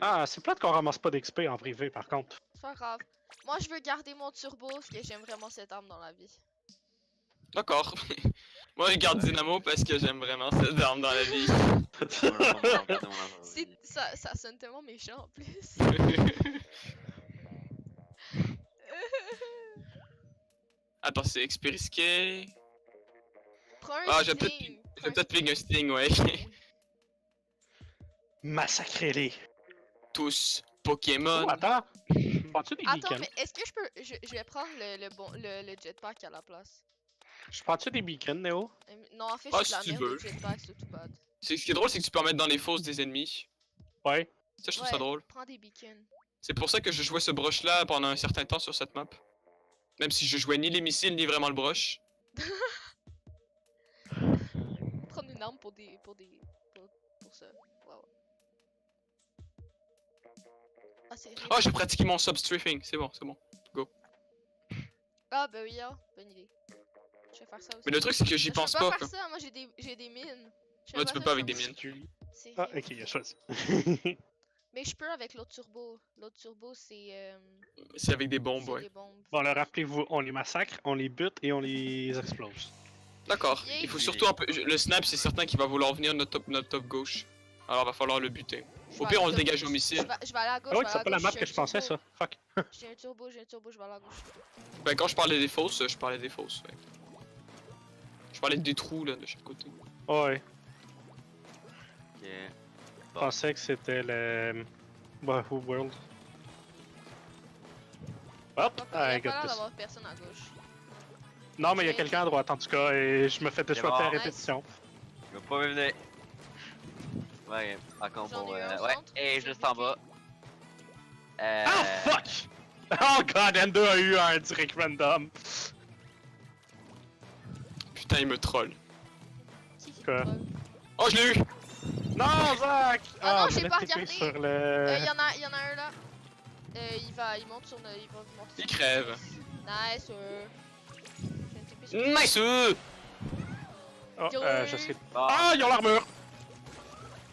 Ah, c'est plate qu'on ramasse pas d'XP en privé par contre. C'est pas grave. Moi, je veux garder mon turbo parce que j'aime vraiment cette arme dans la vie. D'accord. Moi, je garde Dynamo parce que j'aime vraiment cette arme dans la vie. Ça sonne tellement méchant en plus. Attends, c'est XP risqué. Prends un Ah, j'ai sting. peut-être ping un sting, ouais. Massacrez-les. Tous Pokémon. Oh, attends. Prends-tu des Attends, beacons? mais est-ce que je peux. Je vais prendre le jetpack à la place. Je prends-tu des beacons, Néo? Non, en fait, Ah, je suis si de tu la merde, veux. le jetpack, c'est tout bad. Ce qui est drôle, c'est que tu peux en mettre dans les fosses des ennemis. Ouais. Ça, je trouve ça drôle. Prends des beacons. C'est pour ça que je jouais ce brush-là pendant un certain temps sur cette map. Même si je jouais ni les missiles, ni vraiment le brush. Prendre une arme pour ça. Wow. Ah, c'est vrai. Oh, j'ai pratiqué mon substrafing. C'est bon, c'est bon. Ah, bah oui, bonne idée. Je vais faire ça aussi. Mais le truc, c'est que j'y pense Je peux pas. pas Quoi. faire ça, moi j'ai des mines. Ouais, tu peux pas avec des mines. C'est Ah, vrai. ok, il a choisi. Mais je peux avec l'autre turbo. L'autre turbo, c'est. C'est avec des bombes, c'est ouais. des bombes. Bon, alors rappelez-vous, on les massacre, on les bute et on les explose. D'accord. Yeah. Il faut surtout un peu. Le snap, c'est certain qu'il va vouloir venir notre top gauche. Alors, va falloir le buter. Je Au vais pire, aller on le à dégage au gauche. missile. Je vais aller à gauche. Ah oui, je vais c'est aller pas à la gauche, map j'ai que un je pensais, turbo. ça. Fuck. J'ai un turbo, je vais aller à gauche. Ben, quand je parlais des fosses, je parlais des fosses. Ouais. Je parlais des trous, là, de chaque côté. Ouais, Ok. je pensais que c'était le. Wahoo World. Hop, Il y I a pas got l'air this. d'avoir personne à gauche. Non, mais il y a quelqu'un à droite en tout cas, et je me fais déchouetter à bon. répétition. Il va pas me venir. Ouais, encore J'en bon. ai un au Ouais, centre, et j'ai juste en bas. Ah, fuck! Oh god, Endo a eu un direct random. Putain, il me troll. Qui Quoi? troll? Oh, je l'ai eu! Non, Zach! Ah non, je j'ai voulais pas cliquer regardé. sur le. Il y en a un là. Il monte sur le. Il va monter Il sur crève. Nice. J'ai un TP sur- Nice! Oh, je sais. Ah, Ah, ils ont l'armure!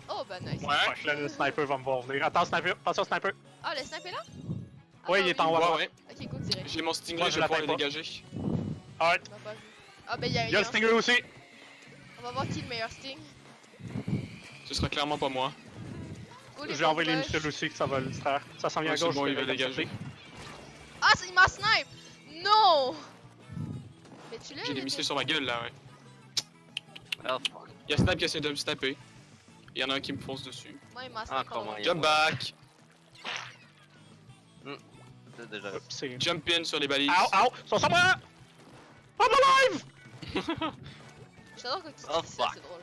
Oh, bah nice. Ouais. Fuck, là, le sniper va me voir venir. Attends, sniper, attention, sniper. Ah, le snap est là? Ah, Ouais, bah il est en haut. Ouais, ouais. Ok, cool, direct. J'ai mon stingray, Moi, je je vais pouvoir le l'attaque pas. dégager. Alright, Il m'a pas vu. Ah, ben il y a il y a le stinger aussi. On va voir qui est le meilleur sting. Ce sera clairement pas moi. Cool, les J'ai envoyé les bombes missiles aussi, ça va le distraire. Ça s'en vient à Ouais, c'est gauche. bon, je il va vais dégager. l'intercepter. Ah, il m'a snipe! Non! Mais tu l'as? J'ai des missiles sur ma gueule là, ouais. oh, fuck. Y'a Snap qui essaie de me snapper. Il y en a un qui me fonce dessus. Moi, il m'a snipe. Encore moins. Jump back! C'est déjà. Oups, c'est- Jump in sur les balises. Ow, ow! Ils sont sur moi! I'm alive! J'adore quand tu Oh, dis ça, fuck. c'est drôle.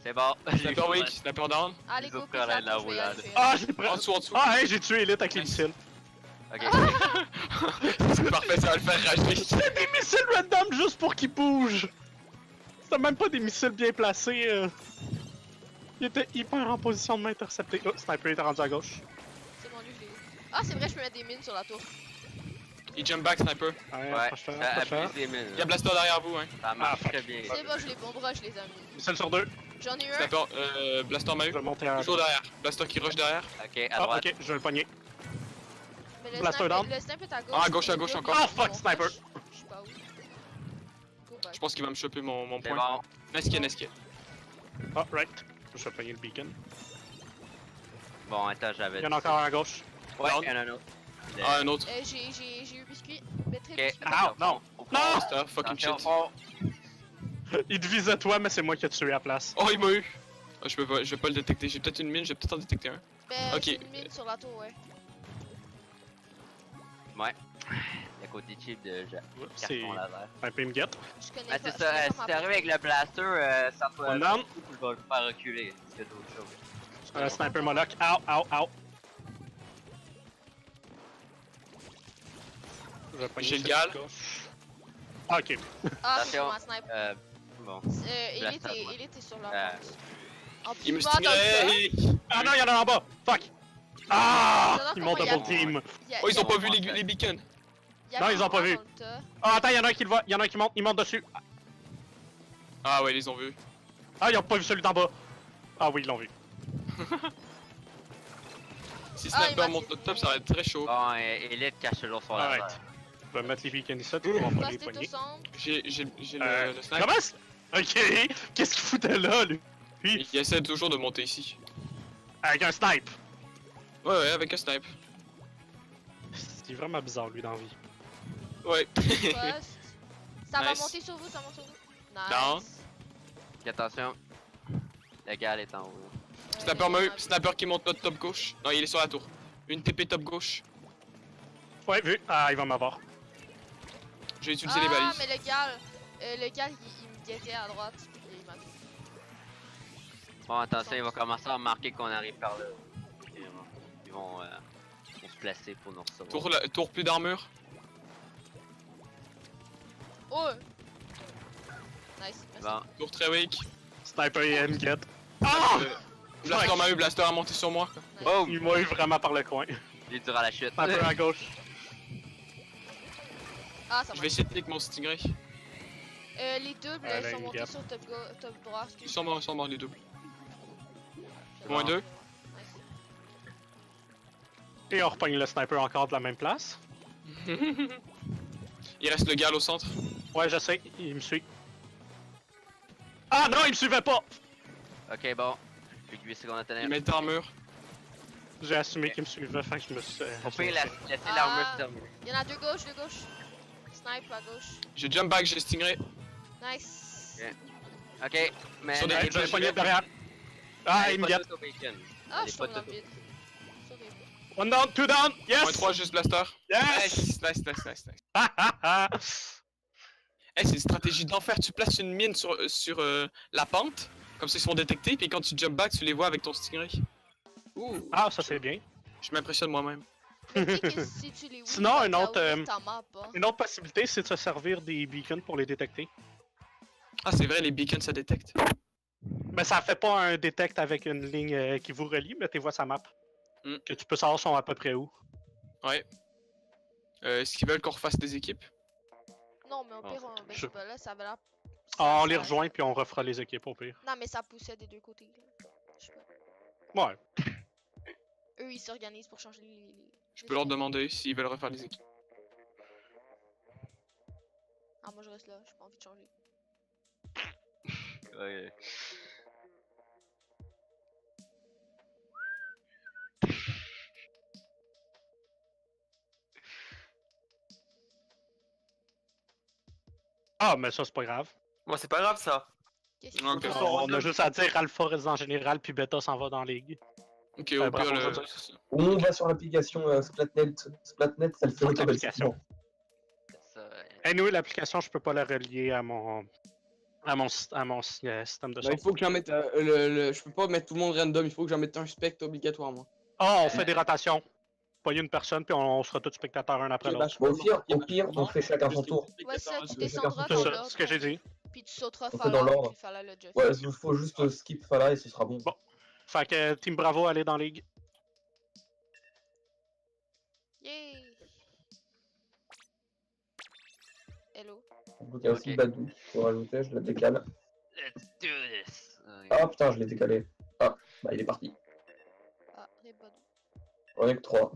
C'est bon. Sniper weak, sniper down. Allez, Ils go, ouvrent go, la fais la roulade. Ah, j'ai pris. En dessous, en dessous. Ah, hey, j'ai tué Elite avec les Nice. missiles. Ok. C'est parfait, ça va le faire rager. C'est des missiles random juste pour qu'ils bougent! C'était même pas des missiles bien placés. Il était hyper en position de m'intercepter. Oh, sniper était rendu à gauche. C'est bon, lui, je l'ai eu. Ah, c'est vrai, je peux mettre des mines sur la tour. Il jump back, sniper. Ouais, Ouais, approche-toi, ça approche-toi. abuse des mines. Y'a Blaster derrière vous, hein. Ça marche fuck. très bien. C'est bon, je les bombera, je les ai mis. Missile sur deux. J'en ai eu un. Sniper, Blaster m'a Je eu. vais monter à. Toujours derrière. Blaster qui rush derrière. Ok, à Ah, droite. ok, je vais le pogner. Mais Blaster down. le snipe est à gauche. Ah, à gauche encore. Ah, fuck, sniper. Je sais pas où. Go back. Je pense qu'il va me choper mon C'est point. bon. Nice kill, nice kill. Ah, right. Je vais pogner le beacon. Bon, attends, j'avais. Il y en a encore un à gauche. Ouais, Down. il y en a un autre. Ah, un autre. J'ai eu biscuit. Mettrai Ok, biscuit. Ah, non. Non! Blaster, fucking Attention, shit. oh. Il te visait toi, mais c'est moi qui ai tué à la place. Oh, il m'a eu. Ah, je vais pas le détecter. J'ai peut-être une mine, je vais peut-être en détecter un. Ben, Ok. j'ai une mine sur la tour, ouais. Ouais. Le côté cheap de C'est carton laser. un peu me guette. Je connais Ah, pas. c'est ça, si t'arrives avec le blaster, ça peut. One down. Je vais le faire reculer. Parce qu'il y a d'autres choses. Sniper Moloch. Ow. Je vais pogner J'ai le celui gal. de gauche. Ah, ok. Ah, c'est Attention. ma snipe. Bon. Elite est sur la Euh, porte. En plus, Il me va dans le tas. stingray. Ah non, il y en a en bas! Fuck! Ah! J'adore Ils m'ont comment il y a- double team! Oh, ils ont pas vu les beacons. Il y a Non, ils ont pas des vu. gens dans le tas. Ah, attends, il y en a un qui le voit. Il y en a un qui monte. Il monte dessus. Ah ouais, ils les ont vus. Ah, ils ont pas vu celui d'en bas. Ah oui, ils l'ont vu. Si Ah, il Sniper m'a monte tiré. notre top, ça va être très chaud. Bon, Elite cache toujours son Alright. laser. Je vais mettre les beacons ici, tu pourras pas les Restez poigner. tous ensemble. J'ai le snipe. Comment ça? Ok, qu'est-ce qu'il foutait là, lui? Il essaie toujours de monter ici. Avec un snipe! Ouais, avec un snipe. C'est vraiment bizarre, lui, dans la vie. Ouais. Poste. Ça va Nice. monter sur vous, ça monte sur vous. Non. Nice. Et attention. Le gars est en haut. Sniper m'a eu. Sniper qui monte notre top gauche. Non, il est sur la tour. Une TP top gauche. Ouais, vu. Ah, il va m'avoir. J'ai utilisé les balises. mais le gars, il me guettait à droite. Et il m'a vu. Bon, attention, il va commencer à remarquer qu'on arrive par là. Ils vont se placer pour nous recevoir. Tour plus d'armure. Oh! Nice, merci. Bon, Tour très weak. Sniper et get. Ah! Blaster m'a eu. Blaster a monté sur moi. Nice. oh! Il m'a eu vraiment par le coin. Il est dur à la chute. Sniper à gauche. Ah, ça Je va. vais essayer de click mon Stingray. Les doubles, Ah, ils ben, sont là, montés gap. sur top droit. Ils sont morts les doubles. Bon. Moins 2. Nice. Et on repogne le sniper encore de la même place. Il reste le gal au centre. Ouais, je sais, il me suit. Ah non, il me suivait pas! Ok, bon. Plus que 8 secondes à Il tenir. met d'armure. J'ai assumé qu'il me suivait, fait que je me suis. On peut laisser Ah. l'armure se terminer. Il y en a deux gauche. Snipe à gauche. J'ai jump back, j'ai Stingray. Nice. Ok. Ok, mais. Sur des Ouais, balises. je vais pogner derrière. Ah, il me get. Ah, Elle je est pas tombe dans le de- vide. Sorry. One down, two down! Moins Yes! 3, juste blaster. Yes! Nice. Ha ha ha! Eh, c'est une stratégie d'enfer. Tu places une mine sur la pente. Comme ça, ils sont détectés. Puis quand tu jump back, tu les vois avec ton Stingray. Ouh. Ah, ça c'est bien. Je m'impressionne moi-même. Mais tu sais que si tu les Sinon, ça un va autre, ouvrir ta map, hein. Une autre possibilité, c'est de se servir des beacons pour les détecter. Ah, c'est vrai, les beacons ça détecte. Mais ça fait pas un détect avec une ligne qui vous relie, mais tu vois sa map. Hmm. Que tu peux savoir sont à peu près où. Ouais. Est-ce qu'ils veulent qu'on refasse des équipes? Non, mais au pire, ben, je- je sais pas, là, ça avait l'air. Ah, on ça- les rejoint puis on refera les équipes au pire. Non, mais ça poussait des deux côtés. Là. Je sais pas. Ouais. Eux, ils s'organisent pour changer Je peux leur demander s'ils veulent refaire les équipes. Ah, moi, je reste là, j'ai pas envie de changer. Ouais. Ah, mais ça c'est pas grave. Moi, c'est pas grave ça. Qu'est-ce qu'il Ok. faut? On a juste à dire Alpha reste en général puis Beta s'en va dans la ligue. Ok, au bravo, pire, je veux dire. c'est ça. Ou on va sur l'application Splatnet. Splatnet, ça le fait Fuck automatiquement. Ça, Anyway, l'application, je peux pas la relier à mon système de Bah, il son. faut que j'en mette. Je peux pas mettre tout le monde random, il faut que j'en mette un spectre obligatoirement. Ah, on fait des rotations. Pas une personne, puis on sera tous spectateurs un après Ok, bah, l'autre. je Bon, peux- au pire, on fait chacun son tour. Ouais, ça, tu chacun descendras son C'est dans tour. ça, c'est ce que j'ai l'ordre, dit. puis tu sauteras On fait dans Fala, l'ordre. puis Fala le Just. Ouais, il faut juste skip Fala et ce sera bon. Bon. Fait que Team Bravo, allez dans la ligue. Yay! Hello. Donc il y a aussi Ok. Badou pour rajouter, je la décale. Let's do this! Ah putain, je l'ai décalé. Ah, bah il est parti. Ah, Rebod. On est que 3.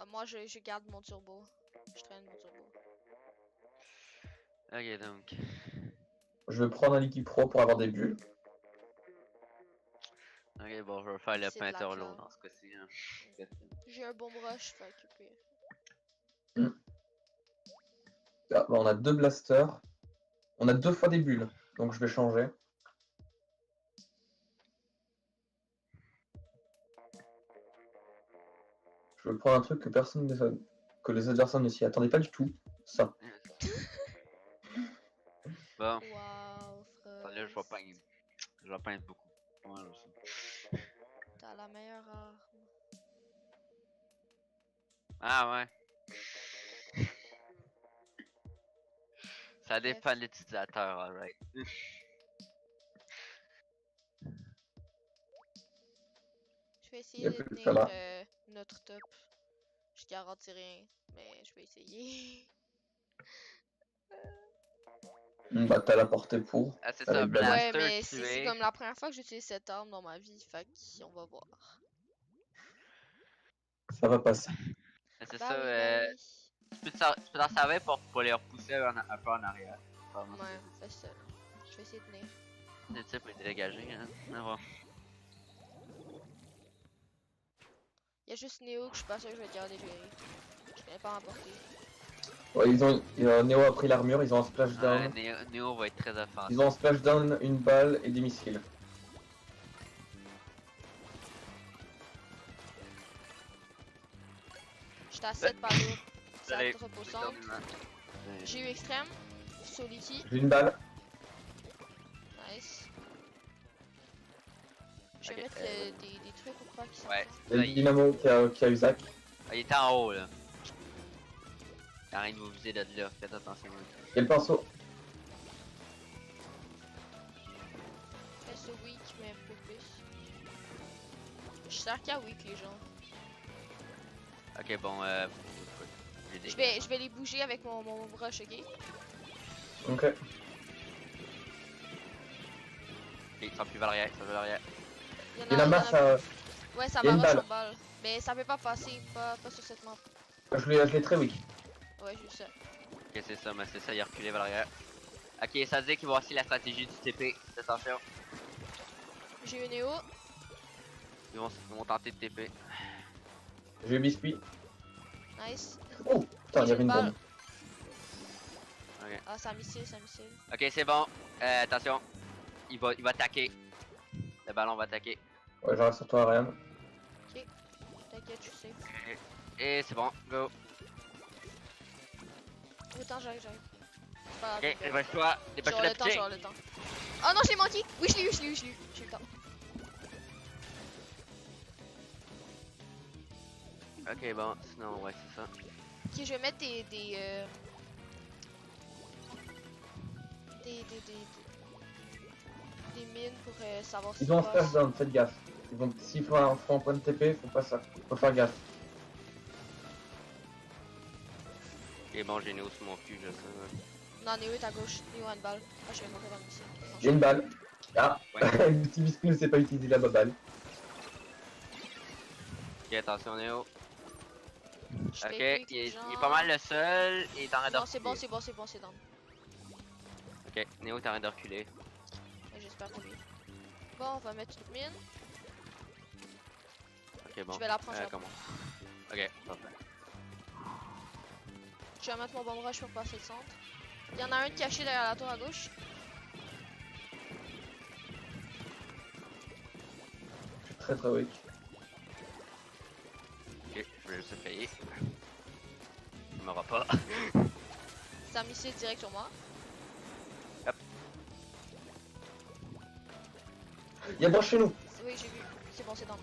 Ah, moi, je garde mon turbo. Je traîne mon turbo. Ok, donc. Je vais prendre un liquide pro pour avoir des bulles. Ok, bon, je vais faire le C'est de la Pinterlo classe. dans ce cas-ci. Hein. J'ai un bon brush, fait que pire. Ah, bah, on a 2 blasters. On a 2 fois des bulles, donc je vais changer. Je vais prendre un truc que personne que les adversaires ne s'y attendaient pas du tout. Ça. Bon, Waouh, là, je vais peindre. Je vais peindre beaucoup. Ouais, je sais. T'as la meilleure arme. Ah ouais. Ça dépend de l'utilisateur, alright. Je vais essayer Y a de plus de tenir Fala. notre top. Je garantis rien, mais je vais essayer. Bah t'as la portée pour. Ah, c'est Avec ça, Blaster Ouais, Blaster mais c'est tué. comme la première fois que j'utilise cette arme dans ma vie, fait qu'on va voir. Ça va passer. C'est Bah ça, oui, bah oui. tu peux t'en servir pour les repousser un peu en arrière. Vraiment, Ouais, fais ça. Je vais essayer de tenir. c'est ça pour les dégager, hein. On va. Il y a juste Néo que je suis pas sûr que je vais être capable de gérer. Je connais pas ma portée. Ouais, Neo a pris l'armure, ils ont un splashdown. Néo va être très offensif. Ils ont un splashdown, une balle et des missiles. J'étais à 7 par là. Ça Allez, drop au centre. J'ai eu extrême. Soliki. J'ai une balle. Nice. Je vais Ok, mettre des trucs ou quoi qui sont. Ouais. Il y a le dynamo qui a eu Zach. Ah, il était en haut là. Arrête de vous viser de là, faites attention. Il y a le pinceau. Fais ce weak, mais un peu plus. Je suis sûr qu'il y a weak les gens. Ok, bon, Je vais les bouger avec mon brush, ok? Ok. Ok, ils sont plus vers l'arrière, ils sont vers l'arrière. Il y en a marre, ça. Ouais, ça il y a une m'arrache balle. en balle. Mais ça peut pas passer, pas sur cette map. Je l'ai très weak. Ouais, juste ça. Ok, c'est ça, mais c'est ça, il a reculé vers l'arrière. Ok, ça veut dire qu'ils vont aussi la stratégie du TP, faites attention. J'ai eu Néo. Ils vont tenter de TP. J'ai eu biscuit. Nice. Oh, putain, il y avait une bombe. Ok, Ah, c'est un missile, c'est un missile. ok, c'est bon. Attention, il va attaquer. Le ballon va attaquer. Ouais, j'arrive sur toi, Ryan. T'inquiète, je sais. Et c'est bon, go. Autant j'arrive. C'est pas Ok, grave. dépêche-toi, dépêche-toi de le temps, pitcher. j'aurai le temps. Oh non, je l'ai manqué! Oui, je l'ai eu. J'ai eu le temps. Ok, bon, sinon, ouais, c'est ça. Ok, je vais mettre des mines pour savoir ce Ils ont un qui se passe. splashdown, faites gaffe. S'ils font un point de TP, faut pas ça. Faut faire gaffe. Ok, bon, j'ai Néo sur mon cul, je sais. Non, Néo est à gauche. Néo a une balle. Ah, je vais monter dans le missile. J'ai une balle. Ah, Ouais. le petit biscuit ne sait pas utiliser la balle. Ok, attention, Néo. Je Ok, fais il est genre- pas mal le seul, il est en train de Non, c'est bon, reculer. c'est down. Ok, Néo est en train de reculer. Ouais, j'espère pour lui. Bon, on va mettre une mine. Ok, bon. Je vais la prendre, je vais la comment? Ok, parfait. Je vais mettre mon bomb rush pour passer le centre. Il y en a un caché derrière la tour à gauche. Très très weak. Ok, je vais juste essayer. Il m'aura pas. C'est un missile direct sur moi. Il y a broche chez nous. Oui, j'ai vu. C'est bon, c'est down.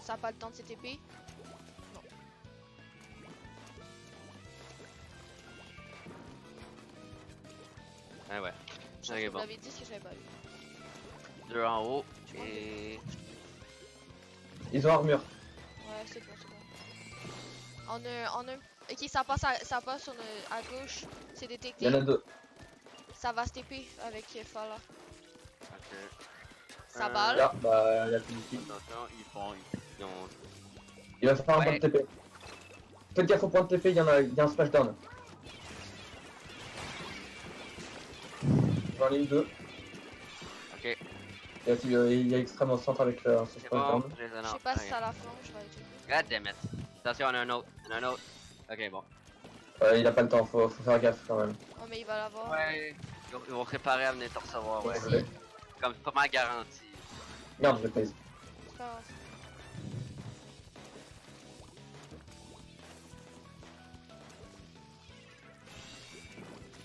Ça a pas le temps de CTP. Ah ouais. Je Ok, vous bon. l'avais dit ce que j'avais pas vu. Deux en haut. Tu vois, Et. Ils ont armure. Ouais, c'est bon, c'est bon. On a... Ok, ça passe sur à gauche. C'est Il y détecté. en a deux. Ça va se TP avec Fala. Ok. Ça balle. Là, bah, il y a plus d'ici. Attention, ils ont. Il va faire un Ouais. point de TP. Faites gaffe au point de TP, il y a un splashdown. J'en ai eu deux. Ok, Il y a extrême au centre avec ce c'est bon. splashdown. Je les Je sais annonce. pas si ça la flanche, je vais aller checker. God damn it. Attention, on a un autre. On a un autre. Ok, bon. Il a pas le temps, faut faire gaffe quand même. Oh, mais il va l'avoir. Ouais. Ils vont réparer à venir te recevoir, ouais. Merci. Comme pas mal garanti. Merde, je le pèse. C'est pas grave.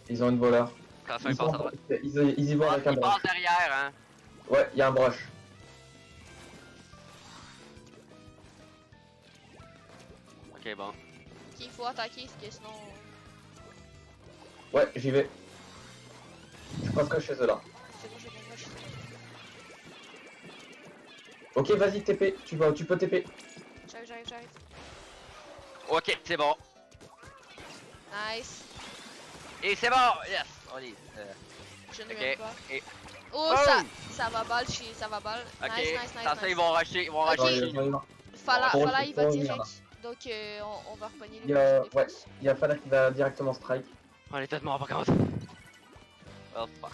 Ils ont une voleur. Attention, ils passent à droite. Ils y vont avec un Ils broche. passent derrière, hein. Ouais, il y a un broche. Ok, bon. Ok, il faut attaquer, parce que sinon. Ouais, j'y vais. Je suis presque chez eux là. C'est bon, je vais rush. Ok, vas-y, TP. Tu peux TP. J'arrive. Ok, c'est bon. Nice. Et c'est bon! Yes! On y est. Je ne Ok. même pas. Et. Oh, Boom! ça va balle, ça va balle. Ok. Nice. Attention, ils Nice. vont rusher, ils vont Ok. rusher. Fala, Faut il va revenir, direct. Donc, on va repogner les Il y a- prochaines défenses. Il y a Fada qui va directement strike. Oh, les têtes morts par contre. Oh fuck.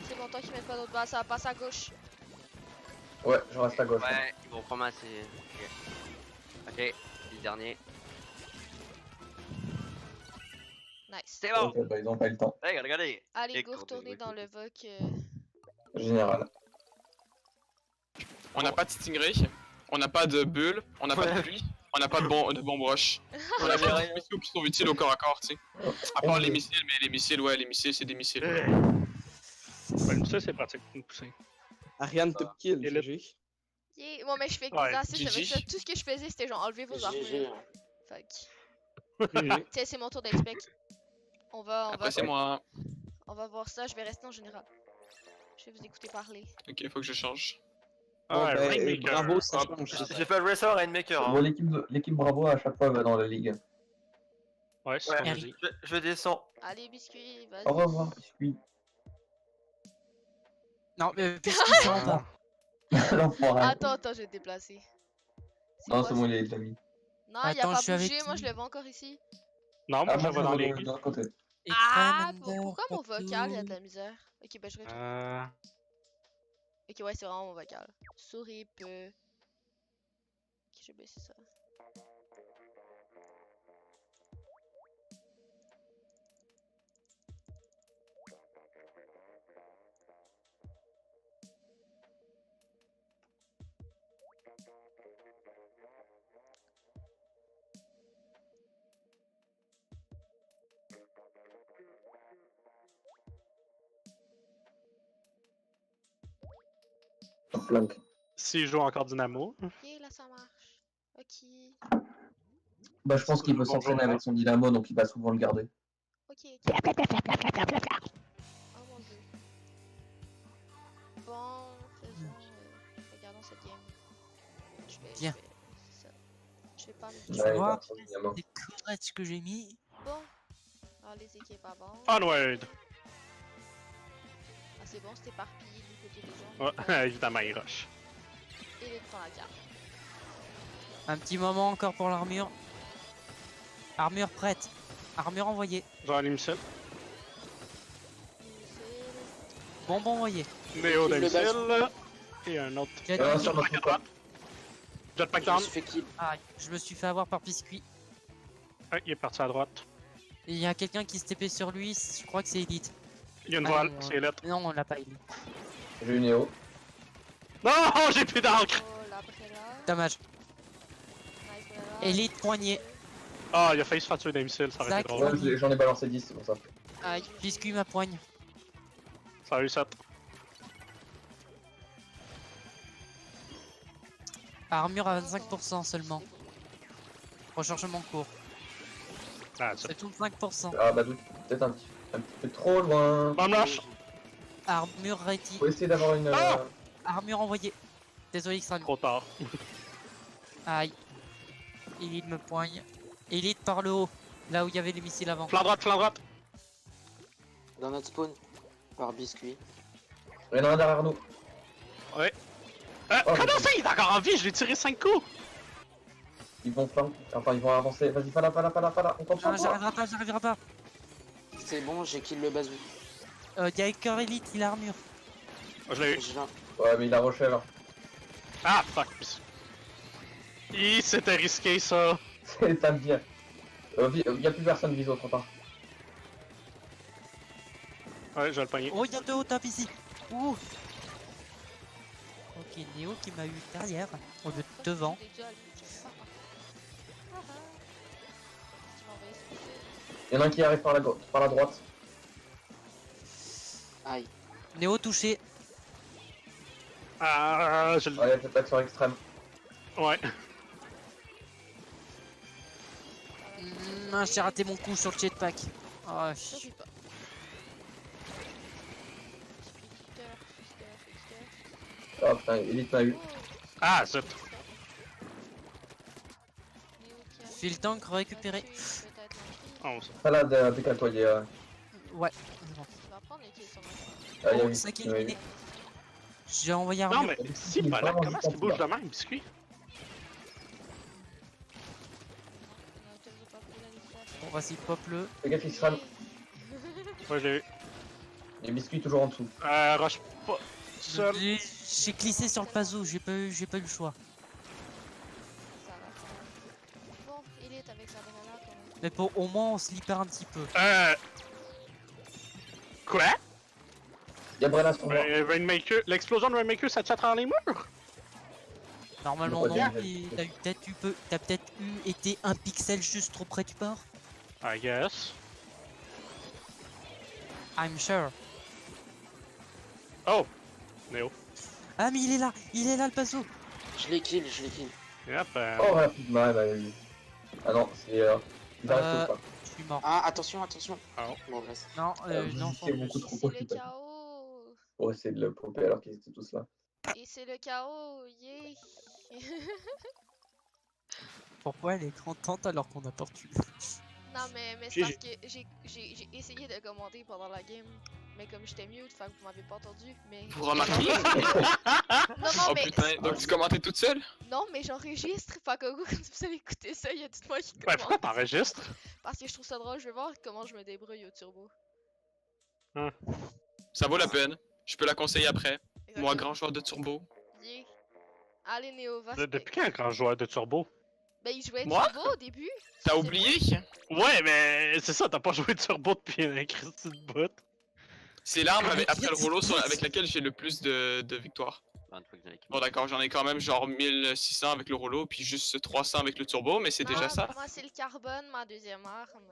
C'est bon, tant qu'ils mettent pas d'autres balles, ça va passer à gauche. Ouais, je reste à gauche. Ouais, ils vont ramasser. Ok, le dernier. Nice. C'est bon! Ok, bah, ils ont pas eu le temps. Hey, regardez! Allez, Et go qu'on retourner dévoile dans tout. le VOC. Général. On n'a pas de stingray, on n'a pas de bulle, on n'a pas de pluie, on n'a pas de bombe rush. On a Ouais. des missiles qui sont utiles au corps à corps, tu sais. À part les missiles, mais les missiles, ouais, les missiles, c'est des missiles. Ben, ça, c'est pratique pour me pousser. Ariane top kill, Et le- GG. Yeah. Bon, mais je fais Ouais, assist avec GG. ça. Tout ce que je faisais, c'était genre enlever vos armures. Fait que... GG. Tiens, c'est mon tour d'inspect. On va Après, c'est moi. on va voir ça. Je vais rester en général. Je vais vous écouter parler. Ok, faut que je change. Bon, Ouais, ben, Rainmaker. bravo, ça Hop. change. J'ai fait le Racer Rainmaker. Bon, Hein. l'équipe Bravo à chaque fois va dans la ligue. Ouais, c'est Ouais, ce qu'on a dit. je descends. Allez, biscuit, vas-y. Au revoir, biscuit. Non, mais puisqu'il s'en va. L'enfoiré. Attends, je vais te déplacer. Non, quoi, c'est bon, il est déjà mis. Non, il a Attends, pas je suis bougé. avec Moi, qui je le vois encore ici. Non, moi, Ah, je moi, vais dans je les vais de l'autre côté. Ah, Extreme Ender, pourquoi mon Patou. vocal, il y a de la misère? Ok, ben je retourne. Euh... Ok, ouais, c'est vraiment mon vocal. Souris peu. Ok, j'ai baissé ça. Flank. S'il joue encore Dynamo. Ok, là ça marche. Ok. Bah, je pense qu'il veut s'entraîner avec son dynamo, donc il va souvent le garder. Ok, ok. Oh mon dieu. Bon, faisons. Regardons cette game. Bien. C'est ça. Je vais pas me Tu Ouais, il vois, garde son dynamo. les courettes que j'ai mis. Bon. Alors les équipes avant. Onward! Ah, c'est bon, c'est éparpillé du côté des gens. Ouais, évidemment, il rush. Et les prend la carte. Un petit moment encore pour l'armure. Armure prête. Armure envoyée. Genre les missiles. Bonbon envoyé. Néo Qui de le missile. Et un autre. Jet- Sur notre Jetpack à droite. Jetpack down. fait kill. Ah, je me suis fait avoir par Biscuit. Ouais, il est parti à droite. Il y a quelqu'un qui se TP sur lui, je crois que c'est Elite. Il y a une Ah, voile, non, c'est lettre. Non, on l'a pas Elite. J'ai eu Néo. Non, j'ai plus d'encre! Oh, là, après là. Dommage. Nice, voilà. Elite poignée. Ah, il a failli se faire tuer des missiles, ça aurait été Zach. drôle. Ouais, j'en ai balancé 10, c'est pour ça. Aïe, Biscuit ma poigne. Ça a eu 7. Armure à 25% seulement. Rechargement court. Ah, ça. C'est tout 5%. Ah, bah, peut-être un petit peu trop loin. Bomb rush! Armure ready. Faut essayer d'avoir une. Ah Armure envoyée. Désolé, Extreme. Trop tard. Aïe. Elite me poigne. Elite par le haut. Là où il y avait les missiles avant. Flanc droite, flanc droite! Dans notre spawn, par biscuit. Il y en a un derrière nous. Oh, comment ça, il est encore en vie? Je lui ai tiré 5 coups! Ils vont flank. Enfin, ils vont avancer. Vas-y, pas là. On compte Ah, sur toi. j'arriverai pas. C'est bon, j'ai kill le bazou. Il y a un cœur Elite, il a armure. Oh, je l'ai eu. Je viens. Ouais, mais il a rushé là. Ah, fuck. C'était risqué, ça. Ça me vient. Y'a plus personne viso, trop tard. Ouais, je vais le pogner. Oh, il y a deux hauts top ici. Ouh. Ok, Néo qui m'a eu derrière. Au lieu de devant. Déjà, lui, je sais pas. Ah, ah. Tu m'as envoyé ce que Y'en a un qui arrive par la droite. Aïe. Néo touché. Ah, je le... Ouais, y'a peut-être sur extrême. Ouais. J'ai raté mon coup sur le jetpack. Oh, Surpris pas. Oh putain, Elite m'a eu. Ah, zut. File tank récupéré. Oh, Salade, décale-toi, il y a. Ouais. c'est bon. Tu vas prendre les kills sur moi. Ah, il y a Oh, eu. 5 il y a eu. éliminés. J'ai envoyé non, armure. mais si, voilà, comment est-ce qu'il bouge de même, biscuit? Bon, vas-y, pop-le. Fais gaffe, il se rame. Ouais, j'ai eu. Les biscuits toujours en dessous. Rush pas seul. J'ai glissé sur le puzzle, j'ai pas eu le choix. Ça va, ça va. Bon, Elite avec sa banana quand même. Mais bon, au moins on se libère un petit peu. Quoi? Y'a Brenna sur moi. Rainmaker, l'explosion de Rainmaker, ça te fait à travers les murs? Normalement Le non, premier, et t'as peut-être été un pixel juste trop près du port. I guess. I'm sure. Oh! Néo. Ah mais il est là le puzzle. Je l'ai kill, je l'ai kill. Yep. Oh, rapidement, ouais, bah oui. Ah non, c'est. Ils arrivent pas. Je suis mort. Ah, attention, attention. Oh. Bon, reste. Non, non, C'est beaucoup trop C'est le profitable chaos. pour essayer de le popper alors qu'ils étaient tous là. Et c'est le chaos, yeah. pourquoi elle est contente alors qu'on a pas tué? Non, mais c'est GG. parce que j'ai essayé de commenter pendant la game. Mais comme j'étais mute, fait que vous m'avez pas entendu. Mais. Vous remarquez? Non, non, Oh mais. putain, donc tu commentais toute seule? Non, mais j'enregistre. Fait que quand vous allez écouter ça, il y a tout moi qui Ouais, pourquoi commente. t'enregistres? Parce que je trouve ça drôle, je vais voir comment je me débrouille au turbo. Ça vaut la peine. Je peux la conseiller après. Moi, Ok. grand joueur de turbo. Yeah. Allez, Néo, va. Depuis quand un grand joueur de turbo? Ben, il jouait Moi? turbo au début. T'as C'est oublié? Ouais, mais c'est ça, t'as pas joué de turbo depuis un Christy de bout. C'est l'arme après le rouleau avec laquelle j'ai le plus de victoires. Bon d'accord, j'en ai quand même genre 1600 avec le rouleau, puis juste 300 avec le turbo, mais c'est Non, déjà ça. Moi, c'est le carbone, ma deuxième arme.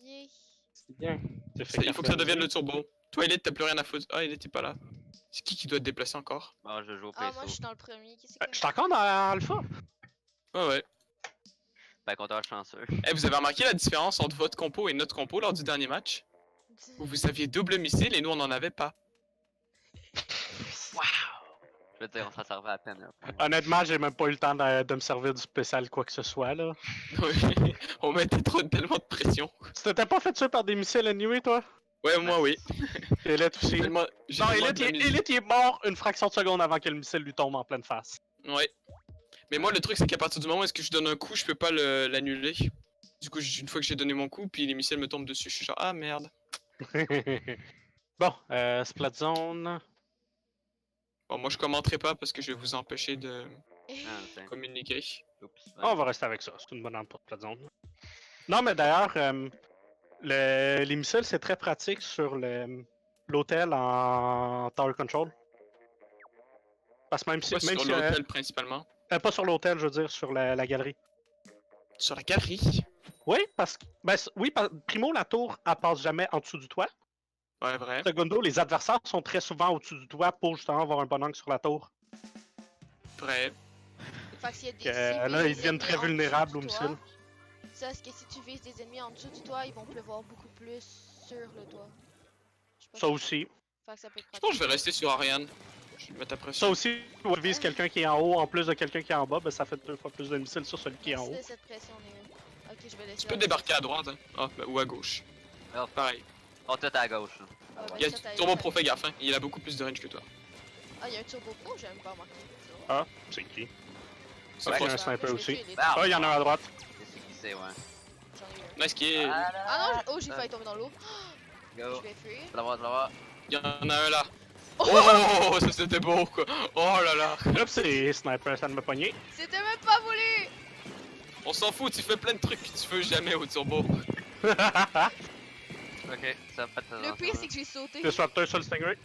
Yeah. C'est bien. Il faut que ça devienne le turbo. Toi, Elite, t'as plus rien à foutre. Ah, il était pas là. C'est qui doit te déplacer encore? Bon, je joue au Ah, PSO. moi, je suis dans le premier. Qu'est-ce Je que suis encore dans Alpha. Ouais, ouais. Ben, compteur chanceux. Eh, vous avez remarqué la différence entre votre compo et notre compo lors du dernier match? Où vous aviez double missile et nous on en avait pas. Je veux dire, ça servait à peine. Là. Honnêtement, j'ai même pas eu le temps de me servir du spécial quoi que ce soit là. Oui, on mettait tellement de pression. Tu t'étais pas fait tuer par des missiles anyway, toi? Ouais, moi oui. Elite aussi. J'ai Non, tellement Elite, de misile. Elite, il est mort une fraction de seconde avant que le missile lui tombe en pleine face. Ouais. Mais moi, le truc, c'est qu'à partir du moment où est-ce que je donne un coup, je peux pas l'annuler. Du coup, une fois que j'ai donné mon coup, puis les missiles me tombent dessus, je suis genre, ah merde. Bon, Splat Zone. Bon, moi, je commenterai pas parce que je vais vous empêcher de Ah, tiens. communiquer. Oups. On va rester avec ça, c'est une bonne arme pour Splat Zone. Non, mais d'ailleurs, les missiles, c'est très pratique sur l'hôtel en Tower Control. Parce que même si. Pourquoi Même sur si l'hôtel principalement? pas sur l'hôtel, je veux dire, sur la galerie. Sur la galerie? Oui, parce que. Primo, la tour, elle passe jamais en dessous du toit. Ouais, vrai. Secondo, les adversaires sont très souvent au-dessus du toit pour justement avoir un bon angle sur la tour. Vrai. Fait que s'il y a des. Là, ils deviennent très vulnérables aux missiles. Ça, c'est que si tu vises des ennemis en dessous du toit, ils vont pleuvoir beaucoup plus sur le toit. Je sais pas Ça si- aussi. Fait que ça peut être Je pense que je vais pratique. rester sur Ariane. Je vais mettre la Ça pression. aussi, on vise quelqu'un qui est en haut en plus de quelqu'un qui est en bas, ben ça fait 2 fois plus de missiles sur celui qui est en Merci haut. de cette pression, Néo. Ok, je vais laisser. Tu peux débarquer à droite, hein. Ah, ou à gauche. Oh, Pareil. oh, tout à gauche. Là. Ah, Il y a ça t'aille, Turbo ça. Pro, fais gaffe, hein. Il a beaucoup plus de range que toi. Ah, il y a un turbo pro, j'ai même pas remarqué. Ah, c'est qui? Ça Ouais, fait il y a un Ouais, sniper je aussi. vais tuer les Ah, Ah, il y en a un à droite. C'est qui c'est, ouais. J'en ai eu un. nice qui est. Ah non, oh, j'ai failli tomber dans l'eau. Go. Je vais fuir. Tu vas l'avoir, tu vas l'avoir. Il y en a un là. Oh, ça c'était beau quoi. Oh là là. Hop, c'est sniper, ça ne m'a pogné. C'était même pas voulu! On s'en fout, tu fais plein de trucs que tu fais jamais au turbo. Ok, ça va pas te Le pire, c'est que j'ai sauté. Le swapter sur le Stingray.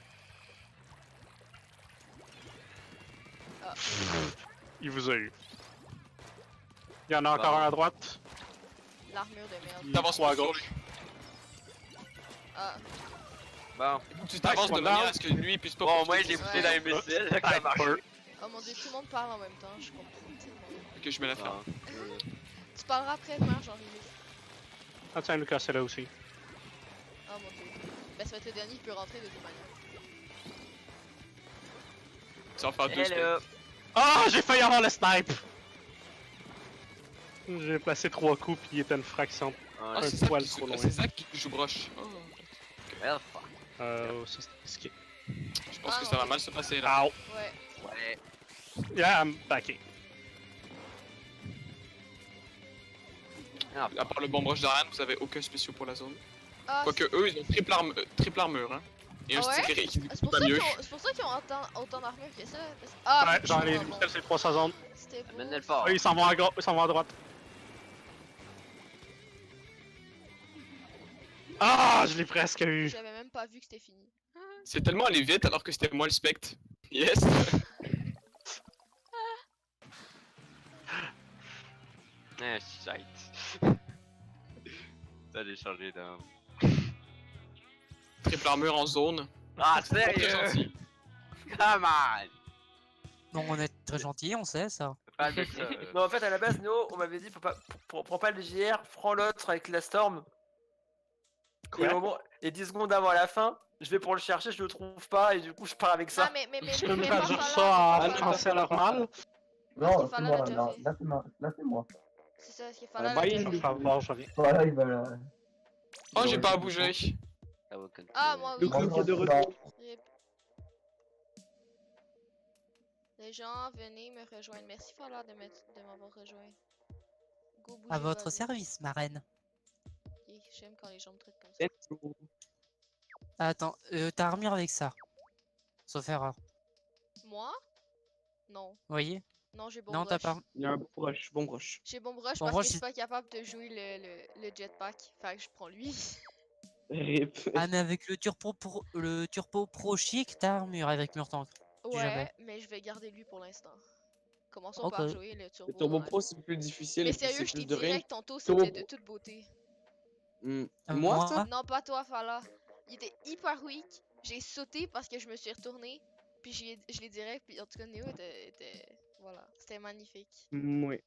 Ah. Il vous a eu. Il y en a encore un à droite. L'armure de merde. T'avances Trois pas à sur gauche. lui. Ah, Bon, Il faut que tu t'avances de Nice, manière one à ce que lui puisse pas. bon, moi profiter j'ai de poussé dans les missiles, là, que ça marche. Sniper. oh mon dieu, tout le monde parle en même temps, je comprends tellement. que je mets la ferme. Tu parleras après demain, j'en ai Ah tiens, Lucas, c'est là aussi. Oh mon dieu. Ben, ça va être le dernier qui peut rentrer de toute manière. Tu vas en faire deux Hello. steaks. Ah, j'ai failli avoir le snipe! J'ai placé 3 coups puis il était une fraction. Ah, Un c'est Zach poil qui trop loin. c'est Zach qui joue broche. Oh. Well, fuck. Ça c'était risqué. Je pense Ah, que non, ça va c'est- mal se passer là. Ow! Ouais. Ouais. Yeah, I'm backing. Ah, À part le bomb rush d'Ariane, vous avez aucun spéciaux pour la zone. Ah, Quoique eux, ils ont triple armure, hein. Et un Ah ouais? sticker qui c'est pour pas ça mieux. c'est pour ça qu'ils ont autant d'armure que ça. Ah, Ouais, genre les effectivement, Limicel, c'est 300 zones. C'était beau. Amenez le fort. Oui, ils s'en vont à droite. Ah, je l'ai presque eu. J'avais même pas vu que c'était fini. C'est tellement allé vite alors que c'était moi le spect. Yes! Eh, shit. Ça j'ai changé d'arme. Triple armure en zone. Ah, Pas très sérieux? gentil. Come on! Non, on est très gentil, on sait ça. Pas de ça. Non, en fait, à la base, nous, on m'avait dit, faut pas, prends pas le JR, prends l'autre avec la Storm. Quoi? Et 10 secondes avant la fin, je vais pour le chercher, je le trouve pas, et du coup, je pars avec ça. Ah, mais Tu peux me pas traduire Fala, ça en pas Fala. français normal? Non, Parce c'est qu'il moi, fallait là, le là, c'est moi. C'est ça, ce qu'il fallait. bye, le Lou. déjà fait. Par favor, je reviens. Voilà, il va là. Oh, j'ai pas à bouger. Ça va continuer. Ah, moi Le oui. clown qui est de retour. Rip. Les gens, venez me rejoindre. Merci Fala de m'avoir rejoint. Go bouger À votre Bobby. service, ma reine. Ok, j'aime quand les gens me traitent comme ça. Attends, t'as armure avec ça. Sauf erreur. Moi? Non. Vous voyez? Non, j'ai bon Non, t'as pas. Il y a un bon rush, bon rush. J'ai bon brush Bon parce rush, que je suis c'est- pas capable de jouer le jetpack. Fait que je prends lui. Rip. Ah, mais avec le turbo pro chic, t'as armure avec mur tank. Ouais, Jamais. mais je vais garder lui pour l'instant. Commençons Ok. par jouer le turbo. Le Turbo dans la Pro, vie. c'est plus difficile, Mais et puis sérieux, c'est je plus t'ai de range. direct tantôt, Turbo c'était de Pro. toute beauté. Moi, ça? Non, pas toi, Fala. Il était hyper weak. J'ai sauté parce que je me suis retourné. Puis je l'ai direct. Puis en tout cas, Neo était. Voilà, c'était magnifique. Ouais.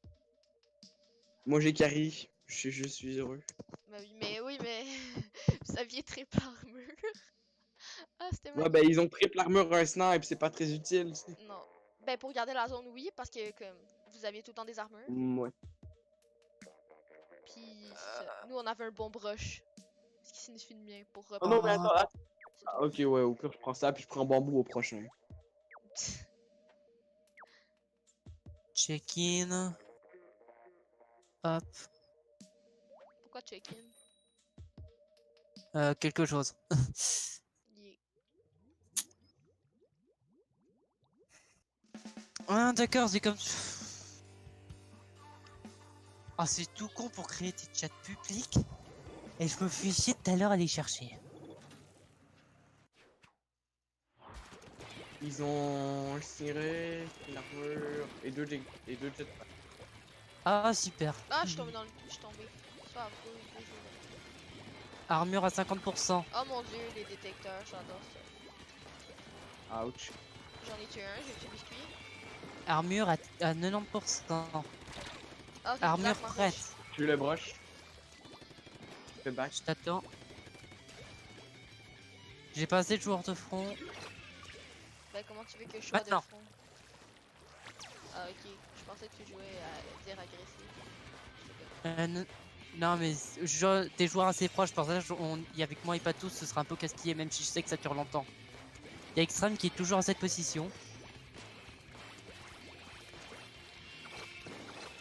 Moi, j'ai carry. Je suis heureux. Bah oui, mais. Vous aviez triple armure. Ah, c'était Ouais, magnifique. ben, ils ont triple armure un snipe, c'est pas très utile. Non. Ben, pour garder la zone, oui, parce que comme vous aviez tout le temps des armures. Ouais. Puis c'est ça. Nous, on avait un bon brush. Ce qui signifie de bien pour Oh non, mais repartir. attends, attends. Ah, ok, ouais, au pire, je prends ça, puis je prends bambou au prochain. Check-in. Hop. Pourquoi check-in? Quelque chose. Yeah. Ah, d'accord, c'est comme. Ah, c'est tout con pour créer des chats publics. Et je me fais chier tout à l'heure à les chercher. Ils ont un ciré, une armure et deux jetpacks. Ah, super. Ah, je suis tombé dans le. Je suis tombé. C'est pas grave, désolé. Armure à 50%. Oh mon dieu, les détecteurs, j'adore ça. Ouch. J'en ai tué un, j'ai tué biscuit. Armure à 90%. Ah, ok, Armure Black Marsh. prête. Je le brush. Fais back. Je t'attends. J'ai pas assez de joueurs de front. Ben, comment tu veux que je sois de Maintenant. front? Ah, ok. Je pensais que tu jouais à dire agressif. Non mais des joueurs assez proches, pour ça y avec moi et pas tous, ce sera un peu casse-pied même si je sais que ça dure longtemps. Il y a Extreme qui est toujours à cette position.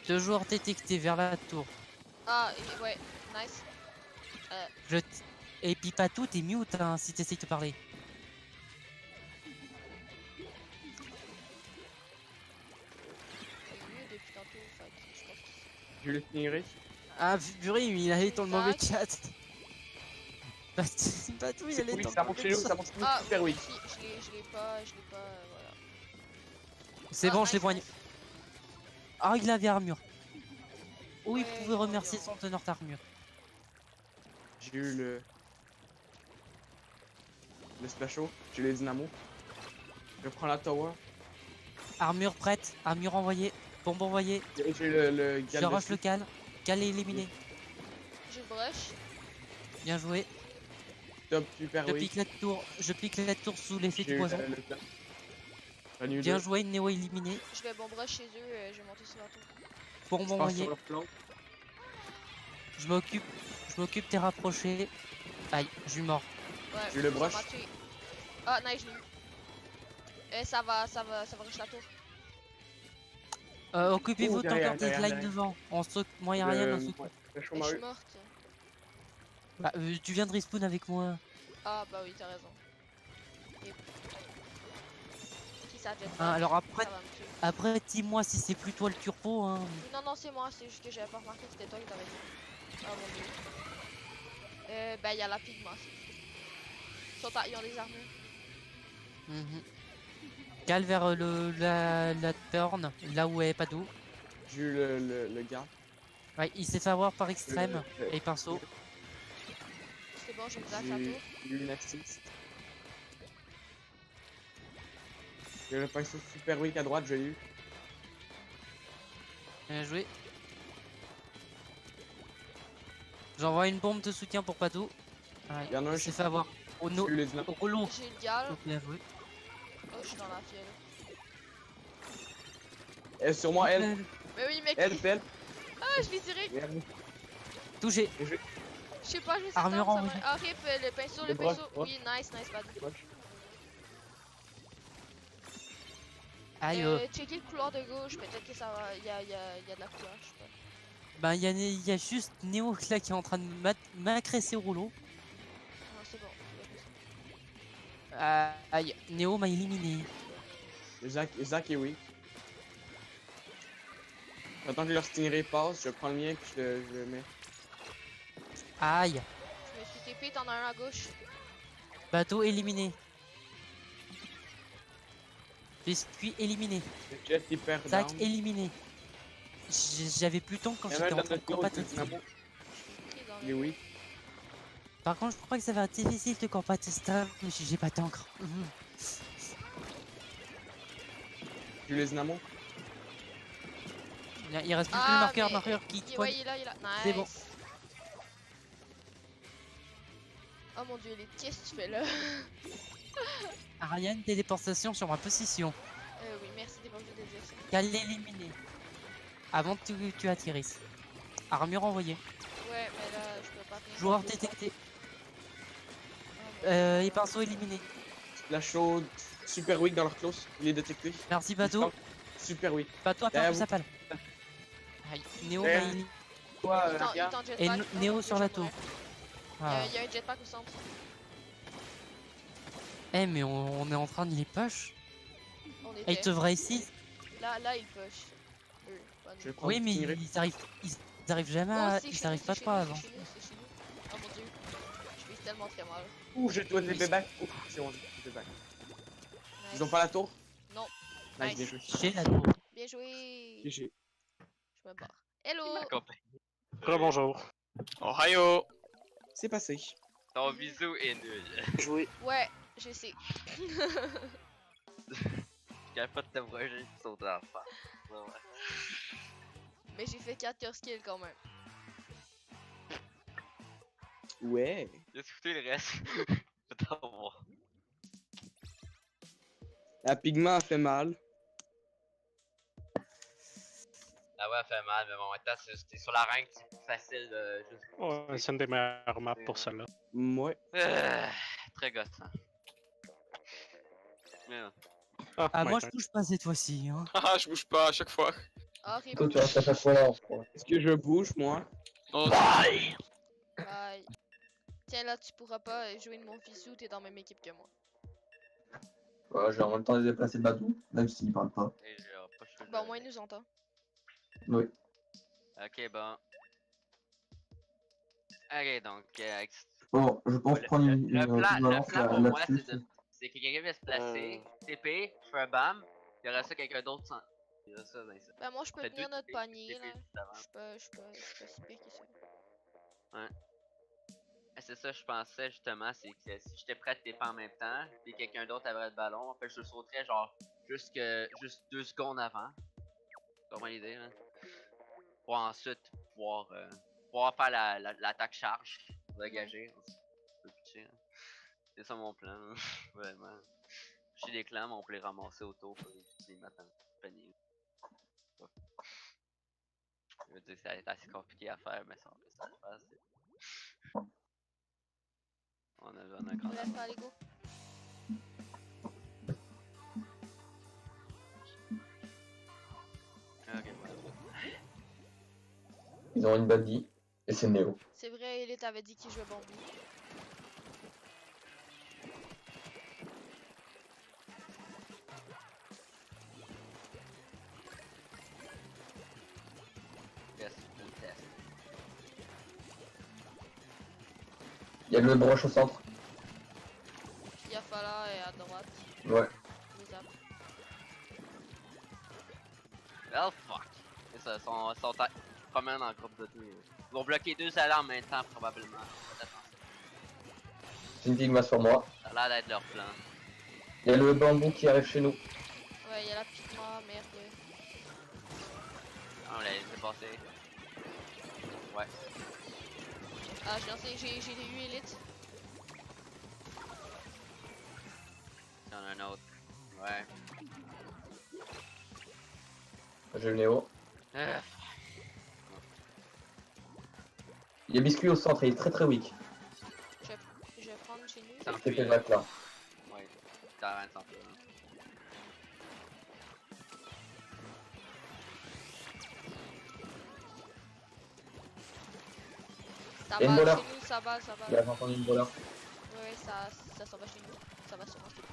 2 joueurs détectés vers la tour. Ah, ouais, nice. Et puis pas tout, t'es mute hein, si t'essayes de parler. J'ai vu depuis tantôt, fait que je pense que Je le finirai. Ah purée, il allait dans le mauvais Tac. chat. Pas tout, il allait Oui, dans ça le monte chez mauvais nous, chat. ça monte chez nous, Ah, super oui, weak. si, je l'ai pas, voilà. C'est Ah, bon, nice, je l'ai poigné. nice. Ah, il avait armure. Oui, Ouais, vous il pouvez est remercier bien. son teneur d'armure. J'ai eu le splasho, j'ai les dynamos. Je prends la tower. Armure prête, armure envoyée, bombe envoyée. J'ai le Je gal rush dessus. le cal. Cal est éliminé. J'ai le brush. Bien joué. Top, super Je weak. pique la tour sous l'effet J'ai du eu poison. le plan. J'en ai eu Bien deux. joué, Neo éliminé. Je vais bon brush chez eux, je vais monter sur la tour. Bombe Je passe envoyée. sur leur flanc. Je m'occupe des rapprochés. Aïe, je suis mort. Ouais, J'ai eu le ça brush. m'a tué. Ah, nice, je l'ai eu. Ça va rush la tour. Occupez-vous Oh, de derrière, encore des derrière, lines derrière. devant. On saute, moi et Ariane, on saute. Ouais, le Mais je chômage. suis morte. Bah, tu viens de respawn avec moi. Ah bah oui, t'as raison. Et... Qui ça jetpack? Hein, alors après, Ça va me tuer. après dis-moi si c'est plus toi le turbo, hein. Non, non, c'est moi, c'est juste que j'avais pas remarqué que c'était toi qui t'avais dit. Ah mon dieu. Bah, il y a la pigma. Ils ont des armures. Mhm. Cale vers la turn, là où est Padou. J'ai eu le gars. Ouais, il s'est fait avoir par extrême et pinceau. C'est bon, j'ai une dash à J'ai tour. eu une assist. J'ai le pinceau super weak à droite, je l'ai eu. Bien joué. J'envoie une bombe de soutien pour Padou. Ouais, Il y en a un, il s'est fait avoir. Au J'ai no... eu les dynamos. au rouleau. J'ai le gal. Bien joué. Oh, je suis dans la fiole. Elle sur moi, elle. Mais oui, mec. Elle. Ah, je vais direct. Merde. Touché. Je sais pas, je vais Armure en ça va. Ah, rip, le pinceau, le Le broche, pinceau. broche. Oui, nice, Padou. Aïe. Checker le couloir de gauche, peut-être que ça va. Il y a de la couleur, je sais pas. Ben, il y a juste Néo là qui est en train de m'agresser au rouleau. Ah, c'est bon. C'est bon. Aïe, Néo m'a éliminé. Zach est weak. J'attends que leur stingray passe, je prends le mien puis je le mets. Aïe, Je me suis TP, t'en as un à gauche. bateau éliminé. Biscuit éliminé. Le jet hyper Zach down. éliminé. J'avais plus de temps quand Il y en a j'étais un en dans train de notre dos, combattre. le dynamo. Qui est dans Il est le- weak. Par contre, je crois que ça va être difficile de combattre Stab, mais j'ai pas d'encre. J'ai eu les dynamos. Il reste plus que le Ah, marqueur, mais- qui Ouais, spawn. il est là, il est là. Nice. C'est bon. Oh mon dieu, les qu'est-ce que tu fais là? Ariane, téléportation sur ma position. Oui, merci, t'es pas obligé de dire ça. Qu'elle l'éliminer. Avant que tu atterrisses. Armure envoyée. Ouais, mais là, je peux pas tenir. Joueur compte de ça. détecté. Oh, mon Dieu. Et pinceau éliminé. La chaude. Super weak dans leur close. Il est détecté. Merci bateau. Super weak. Bateau, attends Derrière que vous. ça parle. Aïe, Néo m'a Derrière. éliminé. Toi, Il est en Et jetpack. Néo sur la tour. Ah. Il y a un jetpack au centre. Eh mais on est en train de les push. On Et était. ils devraient ici. Là, ils push. Eux, pas nous. Je vais prendre Oui le mais stingray. ils arrivent jamais Oh, à... c'est Ils chez arrivent nous, pas c'est trop chez nous, avant. c'est chez nous, c'est chez nous. Oh mon dieu. Je vis tellement très mal. Ouh, j'ai dois les back. Ouh, c'est bon, j'ai back. Nice. Ils ont pas la tour? Non. Nice, Nice. bien joué. Chez la tour. Bien joué. GG. Je me barre. Hello. Rebonjour. Ohio! C'est passé. Ton bisou est nul. Jouer. Ouais, je sais. Je capable pas de te projeter qui sont en face. Ouais, ouais. Mais j'ai fait 4 kills quand même. Ouais. Laisse écouter le reste. Je t'en voir. La pigment a fait mal. Ah ouais, elle fait mal, mais bon, en même temps, c'était sur la rank, c'est plus facile de juste. Ouais, c'est une des meilleures maps pour celle-là. Ouais. Très gossant. Mais non. Ah my moi je turn. touche pas cette fois-ci. Hein. Ah, je bouge pas à chaque fois. Ah, rip. Toi, tu restes à chaque fois là, je crois. Est-ce que je bouge, moi? Non, Bye. Tiens, là, tu pourras pas jouer de mon fils t'es dans la même équipe que moi. Ouais, j'ai en même temps déplacé le bateau, même s'il parle pas. Et j'ai pas choisi. Bon, au moins, il nous entend. Oui. Ok, bon. Ok, donc. Bon, je pense prendre une le plan balance pour moi, là-dessus. c'est que quelqu'un va se placer, TP, je fais un BAM, il y aura ça quelqu'un d'autre sans. Il y aura ça, ben ça. Ben, moi, je peux Fait tenir deux notre TP, panier, TP là. juste avant. Je suis pas si pire que ça. C'est ça, je pensais justement, c'est que si j'étais prêt à TP en même temps, puis quelqu'un d'autre avait le ballon, en fait, je sauterais genre juste 2 secondes avant. C'est vraiment l'idée, là. Pour ensuite pouvoir faire l'attaque charge, dégager. C'est ça mon plan, là. Vraiment. J'ai des clans, mais on peut les ramasser autour pour les mettre dans le panier. Ouais. Je veux dire, c'est assez compliqué à faire, mais ça on peut se le faire. On a un grand. Laisse pas aller, go. Ok. Ils ont une Buddy. Et c'est Néo. C'est vrai, Elite avait dit qu'il jouait bambou. Test, test. Il y a le broche au centre. Yafala est à droite. Ouais. Les zappe. Oh fuck. C'est ça, sont promènent en groupe de deux. Ils vont bloquer 2 allées en même temps probablement. Faites attention. C'est une Pigma sur moi. Ça a l'air d'être leur plan. Il y a le bambou qui arrive chez nous. Ouais, il y a la pigma, merde. Ah, on l'a laissé passer. Ouais. Ah, j'ai eu Elite. Il y en a un autre. Ouais. J'ai le Néo. Ah, Il y a Biscuit au centre, il est très weak. Je vais prendre chez nous. Ça Il fait fuit. back là. Ouais. T'as rien de santé. Ça Il y a une va voleur. chez nous, ça va, ça va. Il a entendu une voleur. Ouais, ça s'en va chez nous. Ça va sûrement se couper.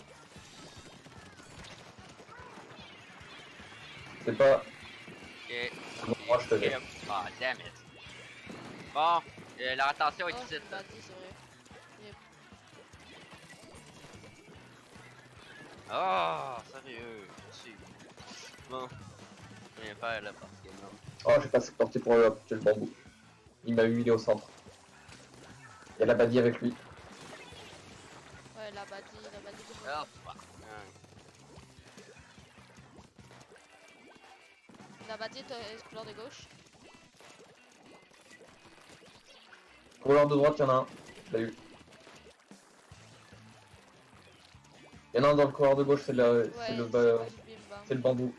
C'est pas. Ok. Bon, moi je te Ok. l'ai. Ah, damn it. Bon, leur attention est Oh, ici. c'est une bad idée, c'est vrai. Oh, sérieux. Merci. Bon. Je vais rien faire là parce que non. Oh, j'ai pas porté pour tuer le bambou. Il m'a eu, il est au centre. Il y a la Buddy avec lui. Ouais, la bad idée, Oh, fuck. La bad idée, couleur de gauche. Couleur de droite, il y en a un. Je l'ai eu. Il y en a un dans le couloir de gauche, c'est Ouais, c'est le, moi, j'ai bim bam. c'est le bambou.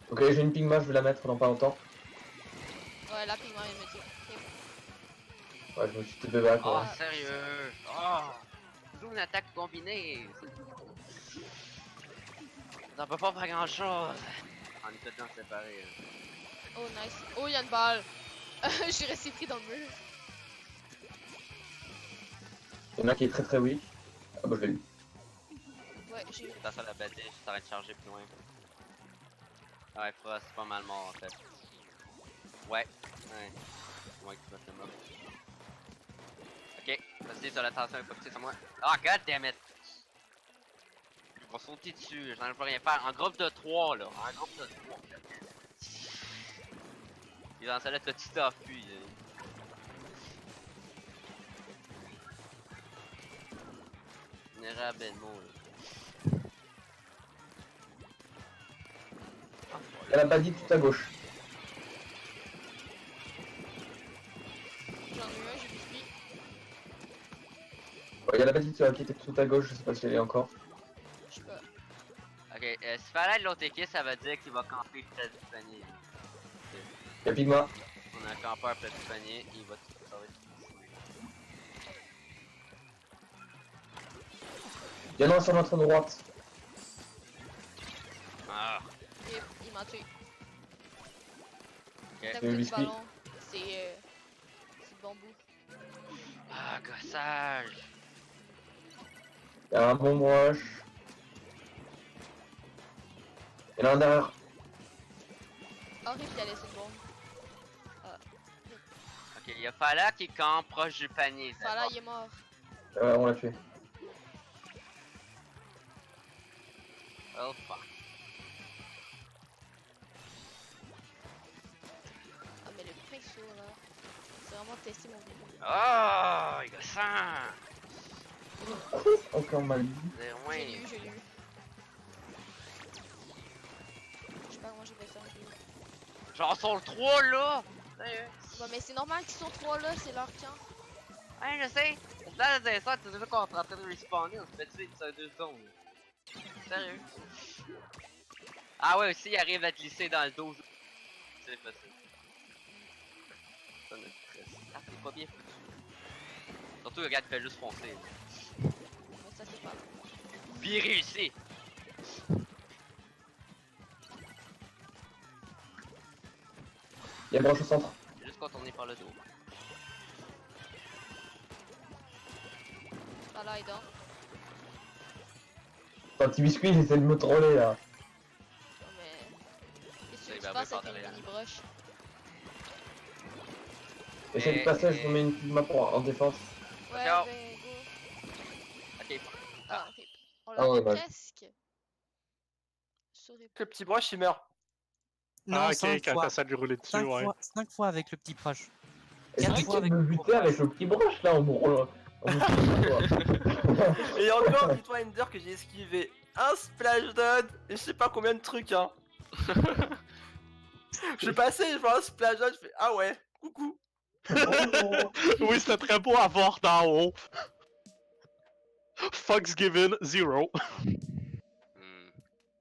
Ok, j'ai une Pigma, je vais la mettre dans pas longtemps. Ouais, la pigma, il me dit. Ok. Ouais, je me suis TP back. Oh, Ouais. sérieux. Oh. Toujours une attaque combinée. On peut pas faire grand chose. On est tout le temps séparés. Hein. Oh, nice. Oh, il y a une balle. Je suis resté pris dans le mur. Il y en a un qui est très weak. Ah bah je l'ai eu. Ouais, j'ai eu. C'est ça la bête, je t'arrête de charger plus loin. Ouais, Frost, c'est pas mal mort en fait. Ouais. Ouais. Ouais, tu vas te mort. Ok, vas-y, sur l'attention, il faut que tu sur moi. Ah, oh, god damn it! Je vais sauter dessus, j'en peux rien faire. En groupe de 3 là, en groupe de 3. Il en salette que tu t'enfuis. Vulnérablement là. Il y a la Buddy tout à gauche. J'en ai eu un, j'ai biscuit. Ouais, il y a la Buddy qui était tout à gauche, je sais pas si elle est encore. Je sais pas. Ok, si fallait de l'autre équipe, ça veut dire qu'il va camper près du panier. Il y a Pigma. On a un campeur près du panier, il va tout ça va être Il y en a un sur notre droite. Ah, Et il m'a tué. ok. T'as J'ai eu vu le biscuit. ballon? C'est le bambou. Ah, gossage. Il y a un bon rush. Il y en a un derrière. Horrible qu'il a laissé le bombe. Ok, il y a Fala qui campe proche du panier. c'est Voilà, bon. il est mort. On l'a tué. Oh fuck. Ah, mais le pinceau là. C'est vraiment testé mon vidéo. Oh, il est gossant. Encore mal. C'est loin. J'ai lu. Je sais pas comment j'ai fait ça. Genre, sur le 3 là. Sérieux? Ouais, mais c'est normal qu'ils sont trois là, c'est leur camp. Ouais, je sais. C'est là, c'est ça, tu sais qu'on est en train de respawner, on se fait tuer sur 2 secondes. Sérieux? Ah ouais, aussi, il arrive à glisser dans le dos. C'est facile. Ça me stresse. Ah, c'est pas bien foutu. Surtout, le gars, il fait juste foncer. Là. Mais ça, c'est pas. Puis il réussit. Il y a broche au centre. Juste contourné par le dos. Ah là, il dort. Attends, petit biscuit, il essaie de me troller là. Non, mais. Qu'est-ce Ça, que il tu va passes par avec une derrière. mini broche? Essaie de passer, je vous mets une petite map en défense. Ouais, Ciao. ben go. Ok. Ah, rip. On Ah, l'avait ouais, bah. presque. Sur rip. Le petit broche, il meurt. Non, Ah, ok, 5 quand fois. t'essaies de lui rouler dessus, 5 ouais. fois, 5 fois avec le petit proche. Est-ce Quatre que tu fois peux avec me le buter gros avec le petit broche là en me roulant? Et encore, dis-toi, Ender, que j'ai esquivé un splash down et je sais pas combien de trucs, hein. Je passais, je vois un splash down, je fais ah ouais, coucou. Oui, c'était très beau à voir d'en haut. Fucks given, 0.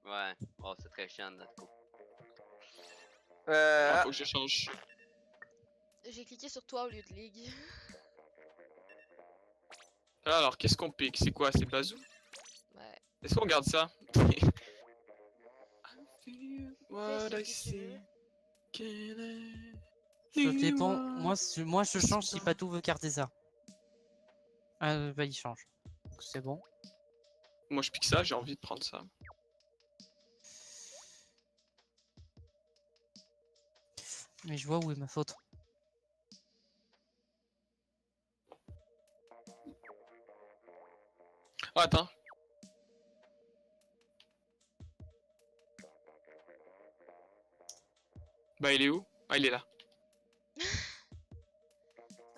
Ouais, oh, c'est très chiant de notre coup. Ah, faut que je change. J'ai cliqué sur toi au lieu de League. Alors, qu'est-ce qu'on pique? C'est quoi? C'est Bazou? Ouais. Est-ce qu'on garde ça? What Fais I ce que tu veux. see. Ça dépend. Moi, je change si Patou veut garder ça. Bah, il change. Donc, c'est bon. Moi, je pique ça, j'ai envie de prendre ça. Mais je vois où est ma faute. Oh, attends. Bah, il est où? Ah, il est là.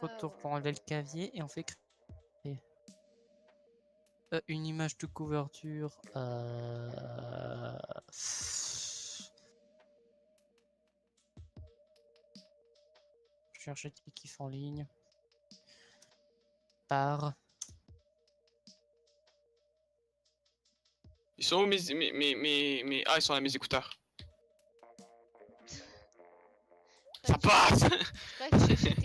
Retour ouais. pour enlever le clavier et on fait créer. Une image de couverture. Chercher des kiffs en ligne. Par. Ils sont où Ah, ils sont à mes écouteurs. Ça passe! Ouais, tu cherchais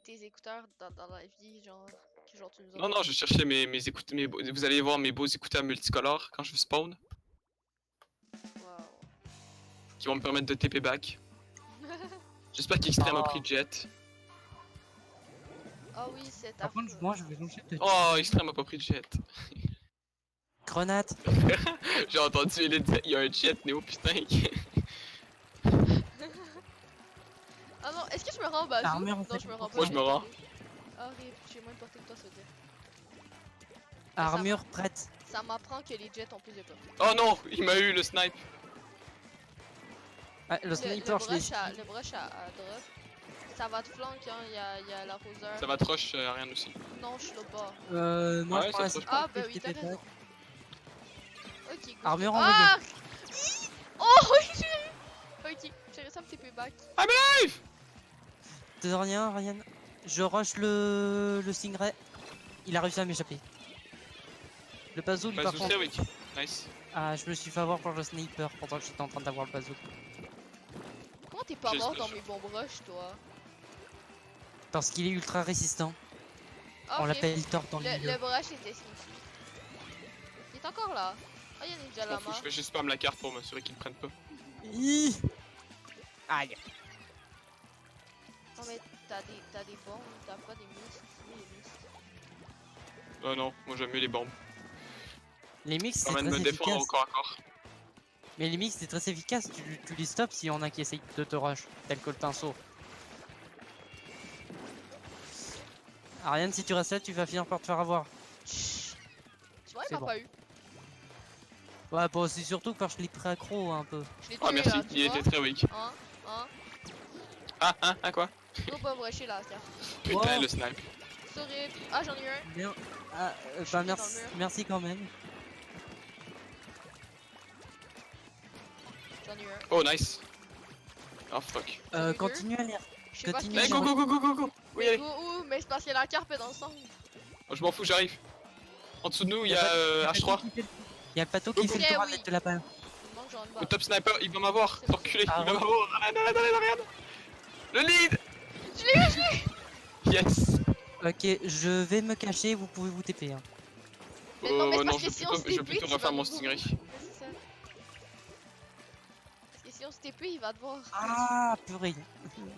tes écouteurs dans la vie, genre. Que genre tu nous as Non, non, je cherchais mes écouteurs. Vous allez voir mes beaux écouteurs multicolores quand je spawn. Wow. Qui vont me permettre de TP back. J'espère qu'Extreme a Oh. pris Jet. Ah oui, c'est Par contre, moi je vais changer de. Oh, Extreme a pas pris Jet. Grenade. J'ai entendu Elite dire il y a un Jet, Néo, putain. Ah non, est-ce que je me rends en bas? Armure, en Non, fait, je me rends pas. Moi, je me rends. Ah, rip, j'ai moins de portée que toi, ça veut dire. Armure prête. Ça m'apprend que les jets ont plus de portée. Oh non, il m'a eu le snipe. Ah, le sniper, je l'ai. Le brush à drop. Ça va de flank, hein, y a l'arroseur. Ça va te rush, rien aussi. Non, je l'ai pas. Moi Ouais, je prends ça la se sniper. Ah, bah je oui, TP t'as back. raison. Ok, good. Armure Ah! Oh, oui, j'ai... Ok, j'ai réussi à me TP back. De rien, rien. Je rush le Stingray. Il a réussi à m'échapper. Le bazooka, lui, par Bazou, contre. c'est weak. Nice. Ah, je me suis fait avoir par le sniper pendant que j'étais en train d'avoir le bazooka. Comment t'es pas Je- mort dans je- mes bons brushs, toi? Parce qu'il est ultra résistant. Ah, On ok. l'appelle Thor dans le Le milieu. brush était sneaky. Il est encore là. Ah, il y a Ninja Je m'en fous, Lama. je fais juste spam la carte pour m'assurer qu'ils me prennent pas. Ih. Aïe. Non, mais t'as des bombes, t'as pas des muscles. Oui, les muscles. Oh non, moi j'aime mieux les bombes. Les mix Ça c'est permet de très me défendre efficace. au corps à corps. Mais les mix c'est très efficace. Tu les stops si on a qui essaye de te rush. Tel que le pinceau. Ariane, si tu restes là, tu vas finir par te faire avoir. Chut. Tu vois, il C'est m'a bon. pas eu. Ouais, bon, c'est surtout parce que je l'ai pris accro un peu. Je l'ai tué Oh merci, là, tu il vois. était très weak. Hein? Ah quoi? Go pas me rusher là, tiens. Putain, Wow. le snipe. Sorry. Ah, j'en ai eu un. Bien. Ah, suis bah dans merci, le mur. merci quand même. J'en ai eu un. Oh nice. Oh fuck. J'en ai eu Continue à l'air. Je sais pas ce continue. que Allez, go. Oui, allez. Go où? Mais c'est parce que la carpe est dans le centre. Oh, je m'en fous, j'arrive. En dessous de nous, il y a H3. Il y a le pato qui fait le Très tour oui. avec de la balle. Il manque genre une Le balle. top sniper, il va m'avoir. C'est Faut bon. reculer, Ah il va ouais. m'avoir. Regarde. Le lead. Je l'ai eu. Yes. Ok, je vais me cacher, vous pouvez vous TP. Hein. Mais non, mais c'est non, parce que si on se je vais TP, plutôt tu refaire vas mon nous stingray. mourir. Ouais, c'est ça. Parce que Si on se TP, il va te voir. Ah, purée.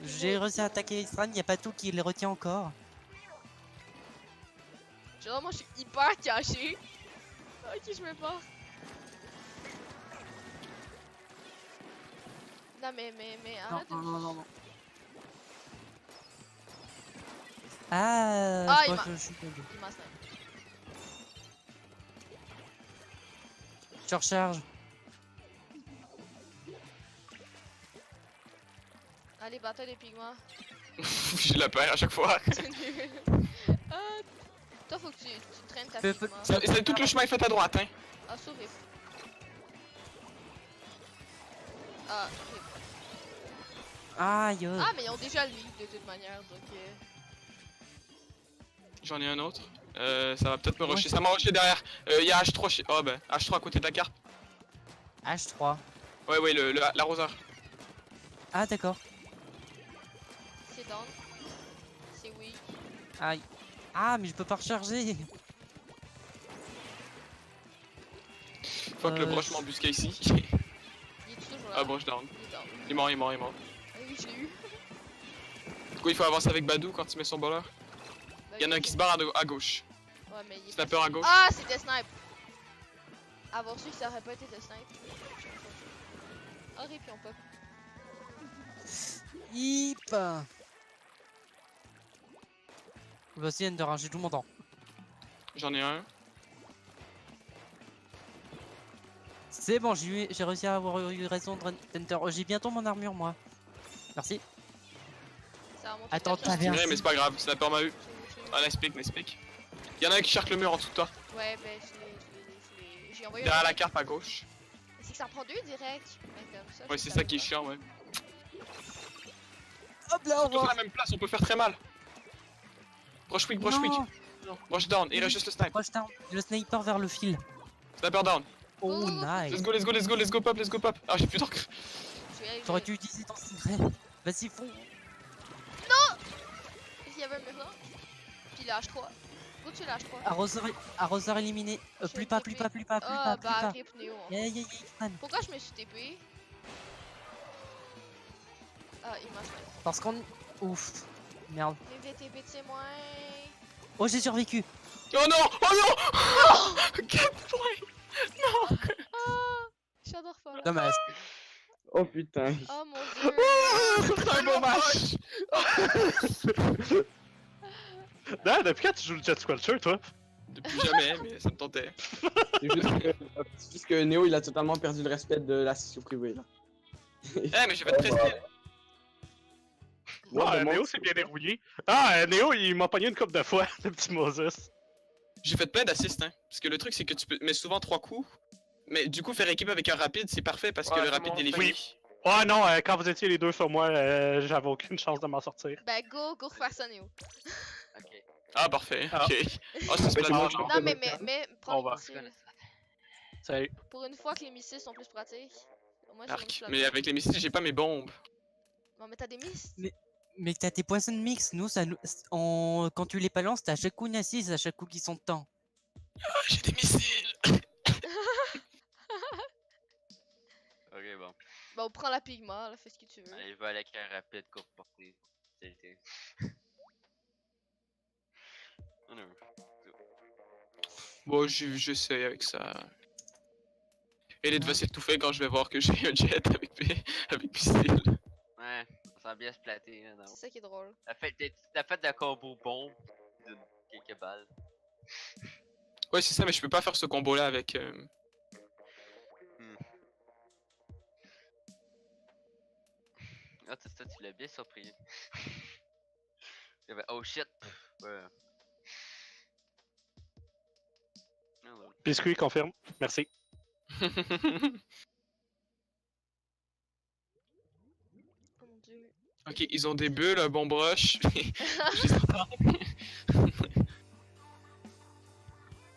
J'ai réussi à attaquer Extreme, y a pas tout qui les retient encore. Genre, moi, je suis hyper caché. Ok, je me pars. Non, mais Non, arrête de... non, non, non, non. Ah, Ah, je il crois m'a- que je suis tombé. Il m'a snipe. Je recharge. Allez, bataille des pigmas. J'ai la peur à chaque fois. Ah, toi, faut que tu traînes ta Peu- pigma. C'est tout le chemin est fait à droite, hein. Ah, ça, rip. Ah, rip. Aïe. Ah, mais ils ont déjà le lead de toute manière, donc... J'en ai un autre. Ça va peut-être me Ouais. rusher. Ça m'a rushé derrière. Il y a H3 chez... Oh ben, H3 à côté de la carte. H3. Ouais, ouais, l'arroseur. Ah, d'accord. C'est down. C'est weak. Aïe. Ah, mais je peux pas recharger. Fuck le Euh, broche m'embusquait ici. Il est toujours là. Ah bon, je down. Il est down. Il est mort, il est mort, il est mort. Ah oui, je l'ai eu. Du coup, il faut avancer avec Badou quand il met son balleur. Bah Il y en a un oui, qui se barre à gauche. Ouais, mais il est Sniper à gauche. Ah, c'était snipe. Avoir su que ça aurait pas été de snipe. Ah, rip, on pop. Hip. Vas-y, Ender, j'ai tout mon temps. J'en ai un. C'est bon, j'ai réussi à avoir eu raison d'Enter. J'ai bientôt mon armure, moi. Merci. Ça a remonté. Attends, quelqu'un. t'avais un... Ouais, mais c'est pas grave, Sniper m'a eu. J'ai eu. Ah, nice pick. Il y en a un qui charque le mur en dessous de toi. Ouais, ben j'ai envoyé Derrière la carte à gauche. C'est que ça prend 2 direct. Mais comme ça, Ouais, je c'est savais ça qui est pas. chiant, ouais. Hop là, On peut faire la même place, on peut faire très mal. Brush weak. Non. Brush down, il reste juste le snipe. Rush down. Le sniper vers le fil. Sniper down. Oh, Oh, nice. Let's go pop. Ah, j'ai plus d'encre. Je vais aller- T'aurais dû utiliser ton secret. Vas-y, fond. Il y avait un mur là. Puis le H3. Go dessus le H3. Arroseur éliminé. Je Plus vais pas, TP. plus pas, plus pas, plus Ah, pas, plus bah pas. rip Néo. hein. Yeah, Extreme. Pourquoi je me suis TP? Ah, il m'a fait. Parce qu'on... Ouf. Merde. Les TP de c'est moins. Oh, j'ai survécu. Oh non. Quel point. J'adore pas là. Dommage. Oh putain. Oh mon dieu. C'est un beau match. Dan, depuis quand tu joues le Jet Squelcher, toi? Depuis jamais, mais ça me tentait. C'est juste que Néo il a totalement perdu le respect de la session privée là. Eh, mais j'ai fait 13 kills. Ouais, Ah, ben, moi, Néo s'est bien dérouillé. Ah, Néo, il m'a pogné une couple de fois, le petit Moses. J'ai fait plein d'assists, hein. Parce que le truc, c'est que tu peux mets souvent 3 coups. Mais du coup, faire équipe avec un rapide, c'est parfait parce que Ouais, le c'est rapide, bon, il est oui. fini. Ouais, non, quand vous étiez les deux sur moi, j'avais aucune chance de m'en sortir. Ben go refaire ça Néo. Ok. Ah, parfait. Ah. Ok. Oh, c'est Ben, c'est moi Splatoon. qui non. fais Non le mais vocal. prends On va. les missiles. Salut. Pour une fois que les missiles sont plus pratiques. Moi j'ai Arc. Mais avec les missiles, j'ai pas mes bombes. Non mais t'as des miss. Mais t'as tes poissons mix, nous, ça nous... quand tu les balances, t'as chaque coup une assise à chaque coup qu'ils sont de temps. Ah, j'ai des missiles. Ok, bon. Bah on prend la pigma, là, fais ce que tu veux. Allez, je vais aller avec un rapide courte portée. C'était. Oh non. Bon, j'essaie avec ça. Elite va s'étouffer quand je vais voir que j'ai un jet avec missile. Ouais, on sent bien se plater. Là, C'est ça qui est drôle. T'as fait de combo bombe de quelques balles. Ouais, c'est ça, mais je peux pas faire ce combo là avec. Ah, ça, tu l'as bien surpris. Oh shit! Ouais. Ah, ouais. Biscuit confirme. Merci. Oh mon dieu. Ok, ils ont des bulles, un bon brush. Je les entends.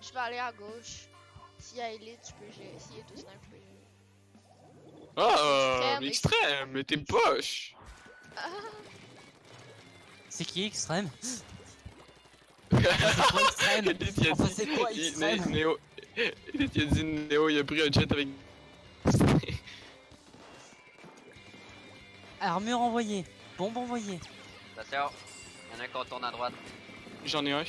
Je vais aller à gauche. S'il y a Elite, je peux gérer. S'il y a tout sniper, je peux gérer. Ah, Extrême, extrême, mais t'es poche. Ah, C'est qui extrême? Extrême. Enfin, c'est quoi extrême? Néo, il a dit Néo, il a pris un jet avec. Armure envoyée. Bombe envoyée. Attention, y'en a un qu'on tourne à droite. J'en ai un.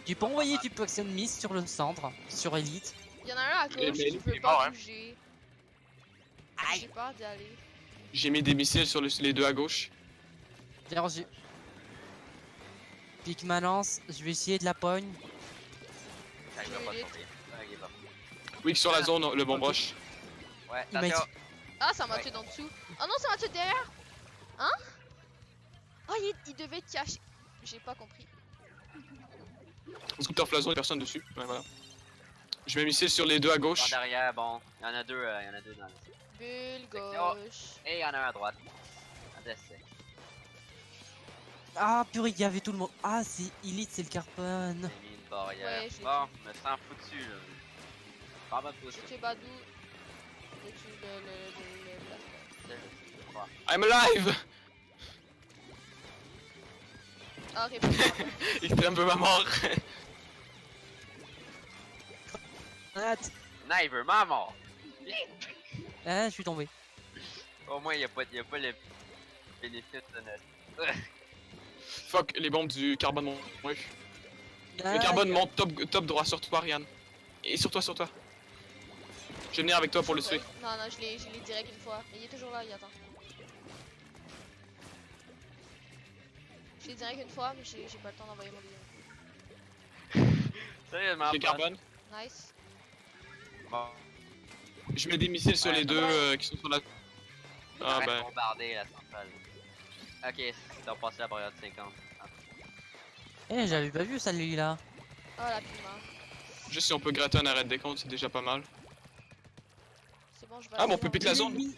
Tu peux envoyer du Poison Mist sur le centre, sur Elite. Y'en a un à Mais gauche il qui est veut mort, pas hein. bouger. Aïe. J'ai peur d'y aller. J'ai mis des missiles sur les deux à gauche. Bien reçu. Pique ma lance, je vais essayer de la pogne. Ça, il va J'ai pas élite. tomber. Ouais, il est mort. Oui, sur la zone, le bomb rush. Ouais, Il m'a attention. Ah, ça m'a Ouais. tué d'en dessous. Oh non, ça m'a tué derrière. Hein? Oh, il devait être caché. J'ai pas compris. Scooter la zone, personne dessus. Ouais, voilà. Je mets missile sur les deux à Par gauche. derrière, bon. Y'en a deux dans le... Bulle Oh. gauche. Et y'en a un à droite. Un d'essai. Ah purée, il y avait tout le monde. Ah, c'est Elite, c'est le carbone. J'ai mis une barrière. Ouais, je l'ai Bon, me sens foutu là. Pas ma pousse. J'ai tué Badou. J'ai tué le I'm alive! Ah, réponds. Il était un peu ma mort. Arrête. Never, maman! Ah, je suis tombé. Au moins, y'a pas le bénéfice de notre. Fuck, les bombes du carbone montent. Ouais. Ah, Le carbone monte top droit sur toi, Ryan. Et sur toi, sur toi. Je vais venir avec toi pour le tuer. Non, non, je l'ai direct une fois. Mais il est toujours là, il attend. Je l'ai direct une fois, mais j'ai pas le temps d'envoyer mon deuxième. Sérieusement, J'ai carbone. Nice. Bon, Je mets des missiles sur Ouais, les ça deux va. qui sont sur la. Ah arrête de ben. bombarder la centrale. Ok, t'as passé la barrière de 50. Eh, j'avais pas vu celle-là. Oh, la piment. Juste si on peut gratter un arrêt de décompte, c'est déjà pas mal. C'est bon, je vais. Ah, mon aller pépite dans- la zone. Ben oui.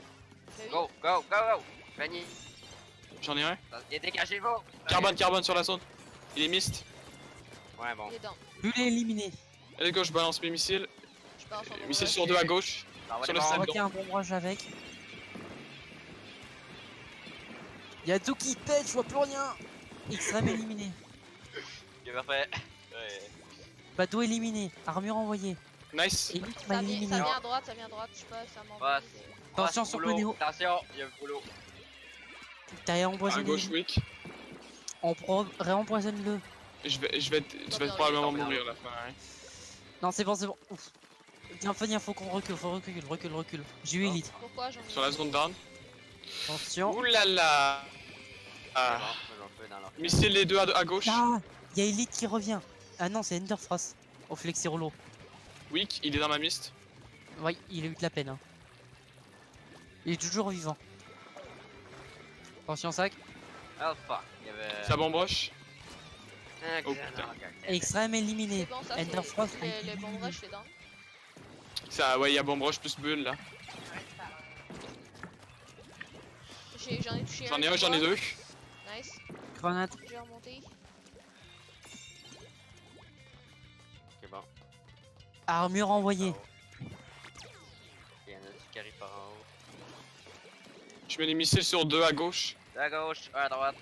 Go, go, go, go! Venez! J'en ai un. Et dégagez-vous! Carbone sur la zone. Il est mist. Ouais, bon. Il est dans. Bulle est éliminé. Allez, go, je balance mes missiles. Je pense en Missiles rush. sur deux à gauche. Ça va Sur les le morts. stade. Ok, un bon rush avec. Y'a tout qui pète, je vois plus rien. Extrême éliminé. Ok, parfait. Ouais. Bateau éliminé. Armure envoyée. Nice. Elite m'a Ça éliminé. vient à droite, ça vient à droite. Je sais pas, ça m'envoie. Ouais, Attention Ah, sur boulot. Néo. Attention, il y a un boulot. T'as À empoisonné. gauche, weak. On réempoisonne-le. Je vais probablement mourir à la fin. Hein. Non, c'est bon, c'est bon. Ouf. Viens, faut qu'on recule, recule. J'ai eu Elite. Pourquoi j'en ai Sur la zone down. Attention. Ouh là là. C'est Ah. bon, moi, j'en fais dans leur... Missile les deux à gauche. Ah, y'a Elite qui revient. Ah non, c'est Enderfrost. Au Flexirolo. Weak, il est dans ma mist. Ouais, il a eu de la peine. Hein. Il est toujours vivant. Attention, sac. Oh fuck, il y avait... Ça bomb rush. Ah, Oh, non, putain. ok. Extrême éliminé. C'est bon, ça Enderfrost a c'est été le bon éliminé. rush, c'est dans. Ça, ouais, il y a bomb rush plus bulle là. J'en ai touché un. J'en ai un, une j'en ai fois. deux. Nice. Grenade. J'ai remonté. Ok, bon. Armure envoyée. Ok, il y en a qui arrive par en haut. Je mets des missiles sur deux à gauche. Deux à gauche, un à droite.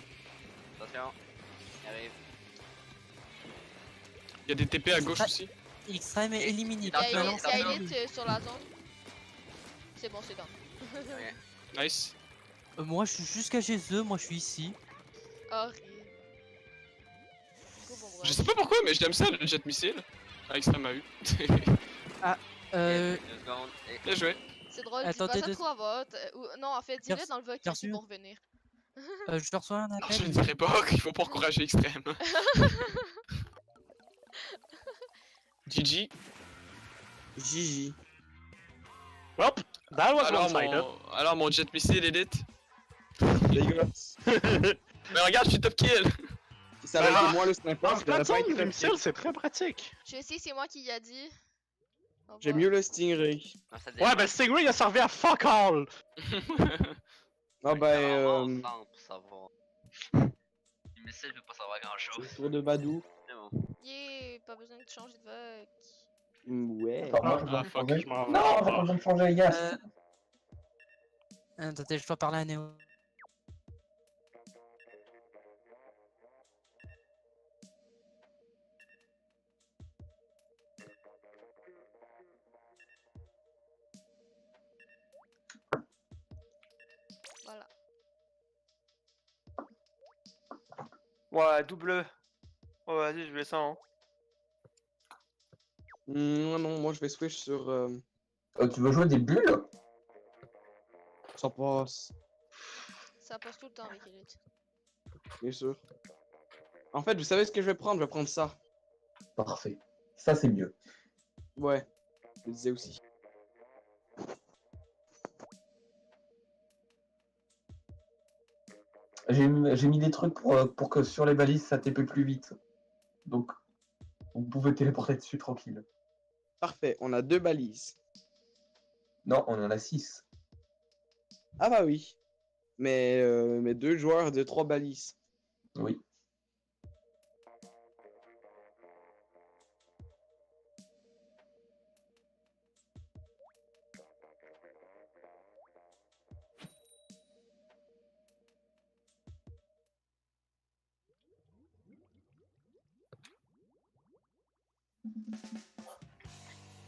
Attention. Il arrive. Il y a des TP à gauche pas- aussi. Extrême est éliminé. Il y a Attention, Elite, il y a attention. Elite sur la zone. C'est bon, c'est dans. Nice. Moi, je suis jusqu'à chez eux. Moi, je suis ici. Horrible. Go, bon Je rush. sais pas pourquoi, mais j'aime ça le jet missile. Ah, extrême a eu. Euh, 2 secondes. Et... Bien joué. C'est drôle, Attends, dis pas ça t'es- trop à vote. Non, en fait, dis-le Merci- dans le vote merci. qu'ils vont revenir. je reçois un Alors, je ne appel. dirais pas qu'il faut pas encourager extrême. GG. GG. Well, that was Alors one-sided. mon jet missile edit. Dégueulasse. Mais regarde, je suis top kill. Si ça avait Ah. été moi le sniper, En je t'aurais pas plateau, été les missiles, c'est très pratique. Je sais, c'est moi qui y a dit. Au J'aime revoir. mieux le Stingray. Non, ça Ouais, dépend. ben Stingray, il a servi à fuck all. Ah Ça va avoir ben, ensemble pour savoir. Le missile peut pas savoir grand chose. c'est le tour de Badou. C'est bon. Yeah, pas besoin de changer de vote. Ouais. Attends, moi, je Ah, dois fuck, changer. je m'en vais. Non, j'ai pas besoin de changer, yes. Attendez, je dois parler à Néo. Voilà. Ouais, double. Oh, vas-y, je vais ça, hein. Non, moi je vais switch sur. Tu veux jouer des bulles? Ça passe, Ça passe tout le temps avec Elite. bien sûr. En fait, vous savez ce que je vais prendre? Je vais prendre ça. Parfait. Ça, c'est mieux. Ouais, je le disais aussi. J'ai mis des trucs pour que sur les balises, ça TP plus vite. Donc, vous pouvez téléporter dessus tranquille. Parfait, on a 2 balises. Non, on en a 6. Ah bah oui. Mais 2 joueurs de 3 balises. Oui.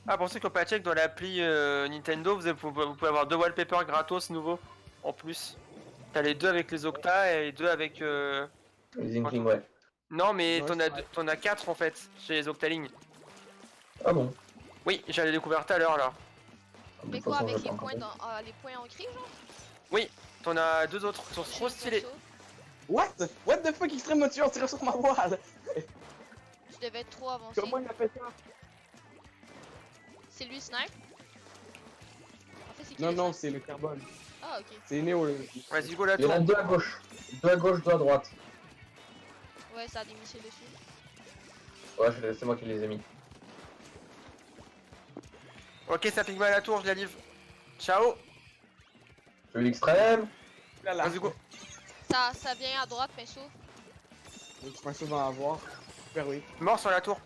Ah, pour ceux qui ont pas check dans l'appli Nintendo, vous pouvez avoir 2 wallpapers gratos nouveaux en plus. T'as les 2 avec les Octa et les 2 avec. Les Inkling, ouais. Non, mais Ouais, t'en as 4 en fait chez les Octaling. Ah bon? Oui, j'avais découvert tout à l'heure là. De Mais toute quoi, façon, avec j'ai pas encore les points ancrés, genre? T'en as 2 autres, ils sont trop J'ai stylés. fait ça. What the fuck, extrême motion, tire sur ma voile! Tu devais être trop avancé. Comment il appelle ça? C'est lui, Snipe? En fait, c'est qui Non, le non, Snipe? c'est le carbone. Ah, ok. C'est Néo. Vas-y, go la Il y en tour. a 2 à gauche. 2 à gauche, 2 à droite. Ouais, ça a des missiles dessus. Ouais, c'est moi qui les ai mis. Ok, ça pique mal à la tour, je la livre. Ciao. Je veux l'extrême. Là, là. Vas-y, go. Ça vient à droite, pinceau. Je pense que va avoir. Super oui. Mort sur la tour.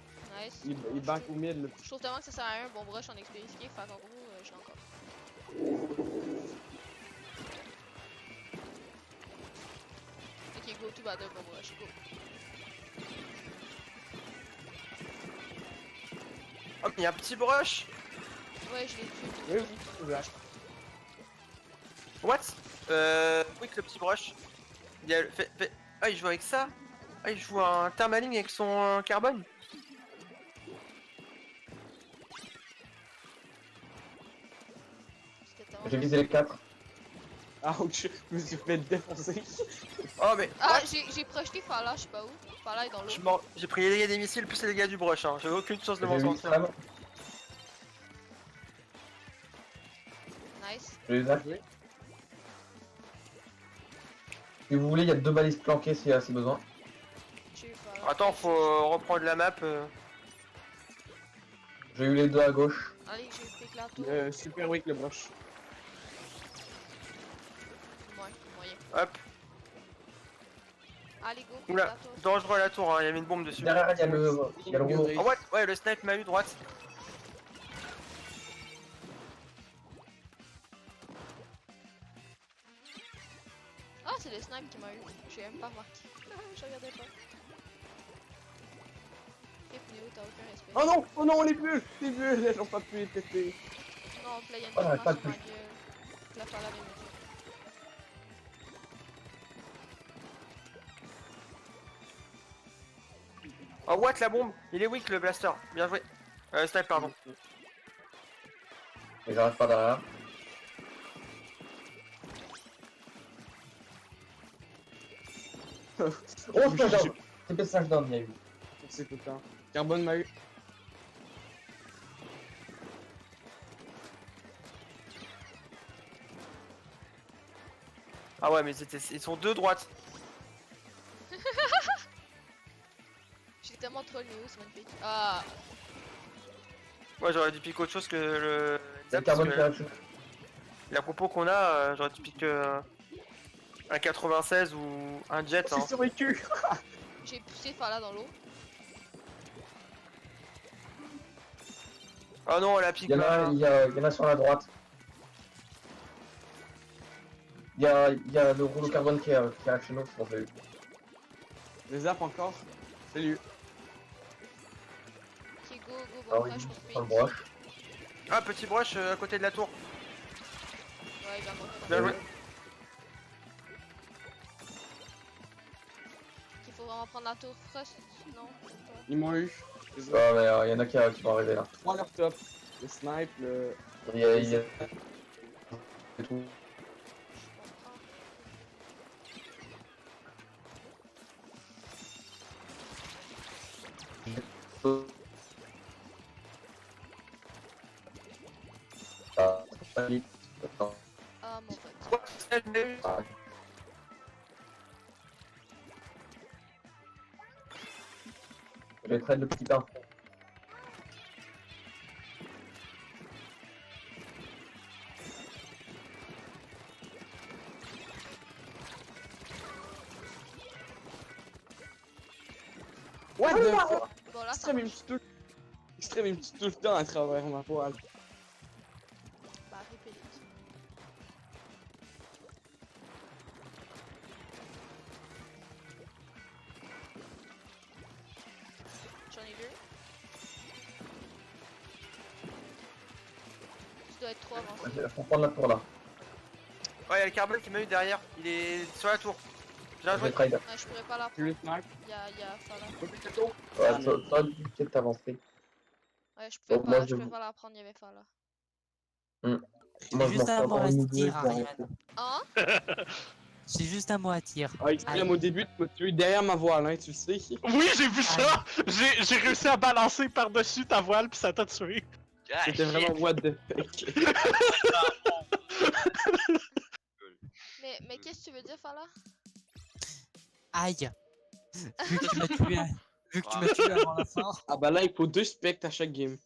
Nice. Il back au mid. Là. Je trouve tellement que ça sert à rien, bon brush en expérience, fait qu'en gros, je l'ai encore. Ok, go to battle, bon brush, go. Oh, mais il y a un petit brush. Ouais, je l'ai tué. Oui, oui, je lâche. What? Oui, que le petit brush. Il a Ah, il joue avec ça? Ah, il joue un thermaling avec son carbone? C'était tellement J'ai visé les 4. Ouch, je me suis fait défoncer. Oh, mais. Ah, what? j'ai projeté Fala, je sais pas où. Fala est dans Je l'eau. m'en- J'ai pris les dégâts des missiles plus les dégâts du brush, hein. J'avais aucune chance de m'en J'ai eu sortir. l'extrême. Nice. Je les ai. Si vous voulez, il y a 2 balises planquées s'il y a assez besoin. J'ai eu Fala. Attends, faut reprendre la map. J'ai eu les 2 à gauche. Allez, j'ai piqué la tour. Super weak le brush. Ouais, moyen. Hop. Allez, go, pique Oula, la tour. dangereux la tour, hein. Il y avait une bombe dessus. Derrière, il y a le rouleau. Oh, what? Ouais, le snipe m'a eu droite. Ah, c'est le snipe qui m'a eu. J'ai même pas remarqué. Je regardais pas. Rip Néo, t'as aucun respect. Oh non, les bulles, elles ont pas pu les péter. Non, là, y'a une Oh, j'arrête pas sur de ma gueule. La Fala vient de me dire. Oh, what? La bombe? Il est weak le blaster. Bien joué. Snipe, pardon. Et j'arrive pas derrière. Oh, splash down. TP splash down, il y a eu. C'est tout le temps. Carbone m'a eu. Ah ouais, mais ils sont deux droites. J'ai tellement troll Néo, c'est magnifique. Ah, Ouais, j'aurais dû piquer autre chose que le. C'est le parce carbone que qui a lâché. la propos qu'on a, j'aurais dû piquer un 96 ou un jet. Hein. C'est survécu. j'ai poussé Fala dans l'eau. Oh non, la pique. Il y en a sur la droite. Il y a le rouleau carbone qui a chez nous, c'est bon, j'ai eu. Les zappes encore. Salut. Ok, go, Ah bon oui, brush, sur le on brush. Ah, petit brush à côté de la tour. Ouais, il va monter. Bien joué. Il faut vraiment On va prendre la tour Frost, non? Ils m'ont eu. Ouais, mais il y en a qui vont arriver là. 3 leur top. Le snipe, le. Il y a... et tout. Ah, vite. Attends. Ah, mon pote. Ah. Je vais trade le petit pain. What the fuck? Bon, là, ça Extrême, il me marche. tue tout. Extrême, il me tue tout le temps à travers ma poêle. Bah, répète. J'en ai deux. Tu dois être trop avancé. Faut prendre la tour là. Ouais, y'a le carbone qui m'a eu derrière. Il est sur la tour. J'ai Je vais la trade. Ouais, je pourrais pas la Tu le prendre. snipe. Y'a Fala. Ouais, ça aurait dû peut-être t'avancer. Ouais, je pouvais Donc, moi, pas, je je- pouvais pas la prendre, y'avait Fala. Moi, C'est je juste m'en fais un mot encore à une ou deux, tir, je vais Ariane. arrêter. Hein? C'est juste un mot à tir. Ah, extrême, au début, tu m'as tué derrière ma voile, hein, tu le sais. Oui, j'ai vu ça! J'ai réussi à balancer par-dessus ta voile, puis ça t'a tué. Ah, C'était shit. vraiment what the fuck. Mais qu'est-ce que tu veux dire, Fala? Aïe. Vu que tu m'as tué, vu que tu m'as tué avant la fin. Ah bah là, il faut 2 spectres à chaque game.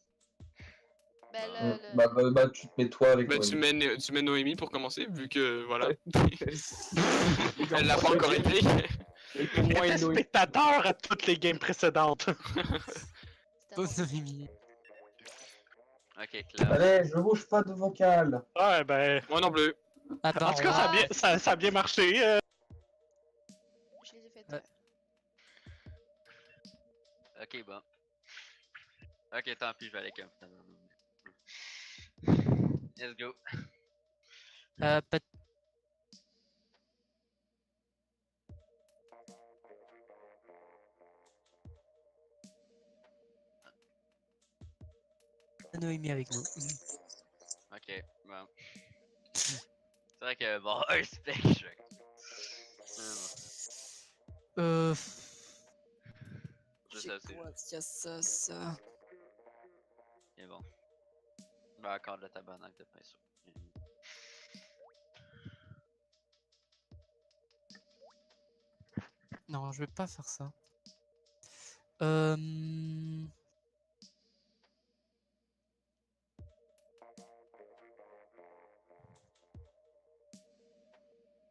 Ben, Bah, tu te mets toi avec Bah, moi. tu mets Noémie pour commencer, vu que voilà. Elle l'a pas encore été. Et pour moi, J'étais il doit... spectateur à toutes les games précédentes. c'était Toi, bon. Noémie. Ok, clair. Allez, je bouge pas de vocal. Ouais, ben. Moi non plus. Attends, En tout cas, ça a bien marché. Je les ai fait. Ok, bon. Ok, tant pis, je vais aller comme ça. Let's go. pas de Noémie avec nous. Ok, bon. C'est vrai que bon, un spec. Euh. Je sais aussi. Il y a ça. Et bon. Bah, encore de la tabarnak de pinceau. Non, je vais pas faire ça.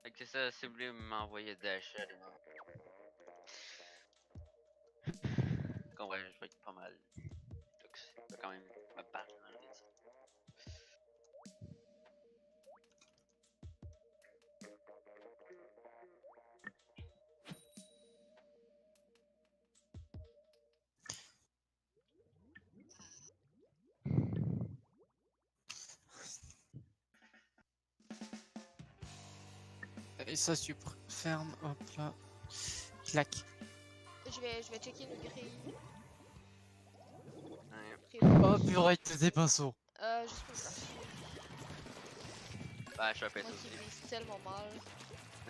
Fait que c'est ça, si vous voulez m'envoyer d'achat, comprends, je vais être pas mal. Donc, ça va quand même me battre dans le dit. Et ça, ferme, hop là. Clac. Je vais checker une grille. Ouais. Oh purée, des pinceaux. Juste pour ça. Bah, je suis un Moi pinceau qui aussi. vise tellement mal.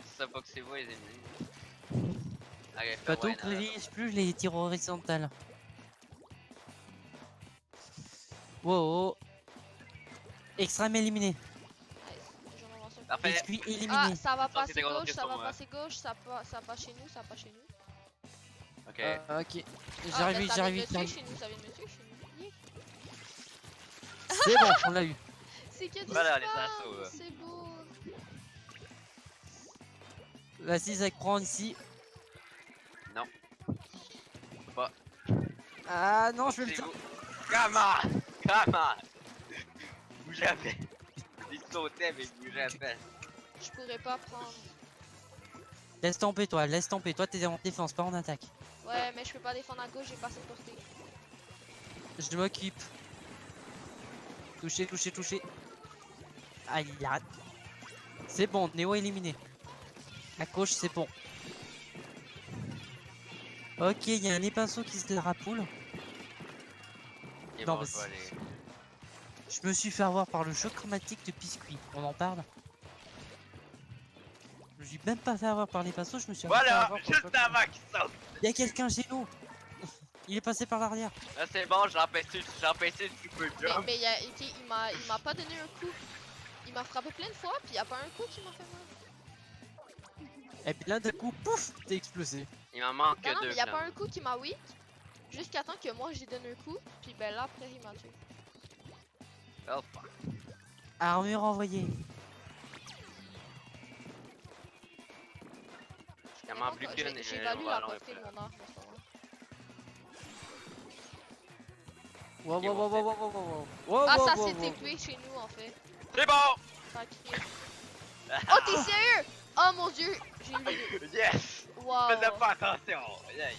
C'est ça, pas que c'est vous, les amis. Ok, Pas ouais, tout privilège plus les tirs horizontales. Wow. Extrême éliminé. Nice. J'en avance un peu. Parfait. Exclu éliminé. Ah, ça va Ça, passer c'était contre gauche, ça sur va moi. passer gauche, ça passe chez nous, ça passe chez nous. Ok. Ok. Ah, J'arrive, ben, ça vient de me j'arrive. tuer chez nous, ça vient de me tuer chez nous. Yeah. C'est bon, on l'a eu. C'est que du Voilà, les spam, assauts, là. c'est beau. Vas-y, Zach, prends ici. Non. Pas. Ah non, je vais le C'est faire. vous. Comment? Comment? Bougez à peine. Il sautait, mais bougez à peine. Je pourrais pas prendre. Laisse tomber, toi. Toi, t'es en défense, pas en attaque. Ouais, mais je peux pas défendre à gauche, j'ai pas assez de portée. Je m'occupe. Touché. Ah, il arrête. C'est bon, Néo éliminé. À gauche, c'est bon. Ok, il y a un épinceau qui se la rapoule. Et Non, bon, mais je vais aller. Je me suis fait avoir par le choc chromatique de biscuit. On en parle? Je me suis même pas fait avoir par les pinceaux, je me suis fait Voilà, avoir par le juste choc avant chromatique. qu'il saute. Il y a quelqu'un chez nous. Il est passé par l'arrière. Là, c'est bon, j'ai empêché le super jump. Mais ok, il m'a pas donné un coup. Il m'a frappé plein de fois, puis il y a pas un coup qui m'a fait mal. Et puis là, d'un coup, pouf, t'es explosé. Il m'en manque Non, non, deux. mais il y a là. pas un coup qui m'a weak. Jusqu'à temps que moi, j'ai donné un coup, puis ben là, après, il m'a tué. Oh, fuck. Armure envoyée. J'ai tellement plus qu'une et J'évalue le la ballon est portée de plat. mon arme en ce moment. Wow, Ok, wow, bon, wow, wow, wow, wow, wow. Wow, Ah, wow, ça wow, s'est wow. élevé chez nous, en fait. C'est bon! Ça a crié. Oh, t'es sérieux? Oh mon dieu! J'ai eu le... Yes! Wow. Faisais pas attention! Yeah.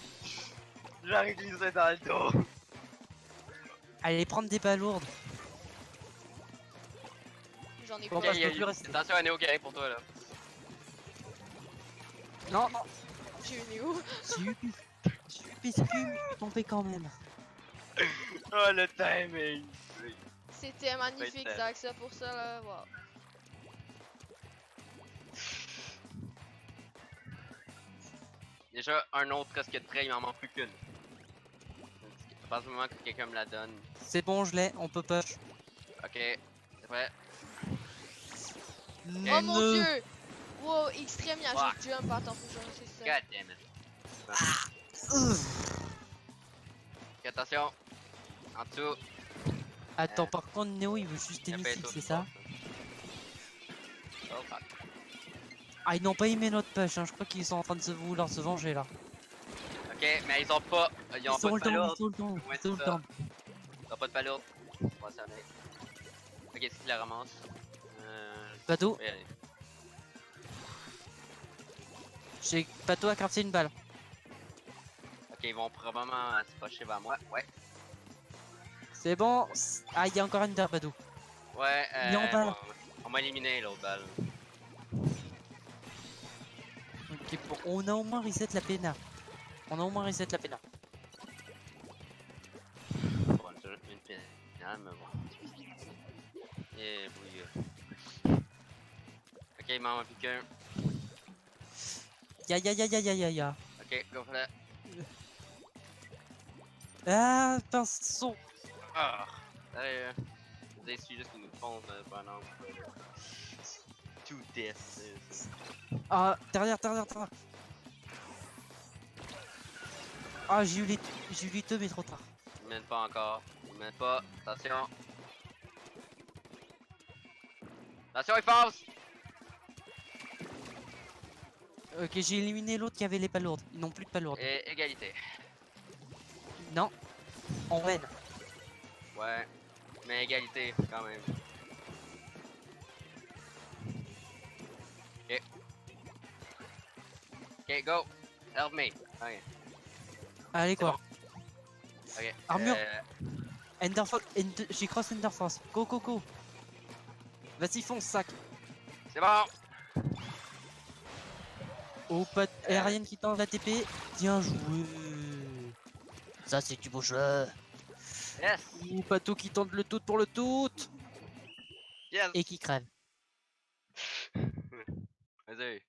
J'aurais glissé dans le dos! Allez, prendre des balles lourdes. J'en ai Bon, pas. bah, je peux plus rester. Attention à Néo Gary pour toi là. Non, non. J'ai eu Néo. J'ai eu biscuit, mais je suis tombé quand même. Oh le timing! C'était magnifique, Ouais, Zach, ça pour ça, là. Wow. Déjà, un autre casque de trait, il m'en manque plus qu'une. Je pense vraiment que quelqu'un me la donne. C'est bon, je l'ai, on peut push. Ok, c'est vrai. Oh mon dieu! Wow, extrême, il y a Ah. juste jump. Attends, faut que je réussisse ça. God damn it. Ok, attention. En dessous. Attends, par contre, Néo, il veut juste Il y a Témifil, pas c'est ça? Oh fuck. Ah, ils n'ont pas aimé notre push, hein. Je crois qu'ils sont en train de vouloir se venger là. Ok, mais ils ont pas. Ils ont Ils pas ont de le temps, palourde. ils ont le temps, Ouais, ils ont le c'est ça. temps. Ils ont pas de palourde. On va s'en aller. Ok, c'est qui la ramasse? Pato, Oui, allez. j'ai Pato a crafté une balle. Ok, ils vont probablement s'approcher vers moi. Ouais. C'est bon. Ah, il y a encore une derrière Pato. Ouais, Il est en balle. bon, on m'a éliminé l'autre balle. Ok, bon, on a au moins reset la pena. On a au moins reset la pena. Bon, c'est une pénale, mais bon. Et oui. Ok, il m'en manque plus qu'un. Ya ya ya ya ya ya ya. Ok, go for that. Ah, pinceau. Ah! Allez, vous avez su juste qu'ils nous fondent pendant. To death. Ah, derrière. Ah, j'ai eu les deux, mais trop tard. Ils mènent pas encore. Ils mènent pas. Attention. Attention, ils foncent! Ok, j'ai éliminé l'autre qui avait les palourdes. Ils n'ont plus de palourdes. Et égalité. Non, on mène. Ouais. Mais égalité quand même. Ok. Ok, go! Help me! Ok. Allez, quoi. Ok. Armure. J'ai cross Enderforce. Go, go, go. Vas-y, fonce, sac. C'est bon! Oh, pas aérienne qui tente la TP. Bien joué. Ça, c'est du beau jeu. Yes! Ou Pato qui tente le tout pour le tout. Yes! Et qui crève. Vas-y.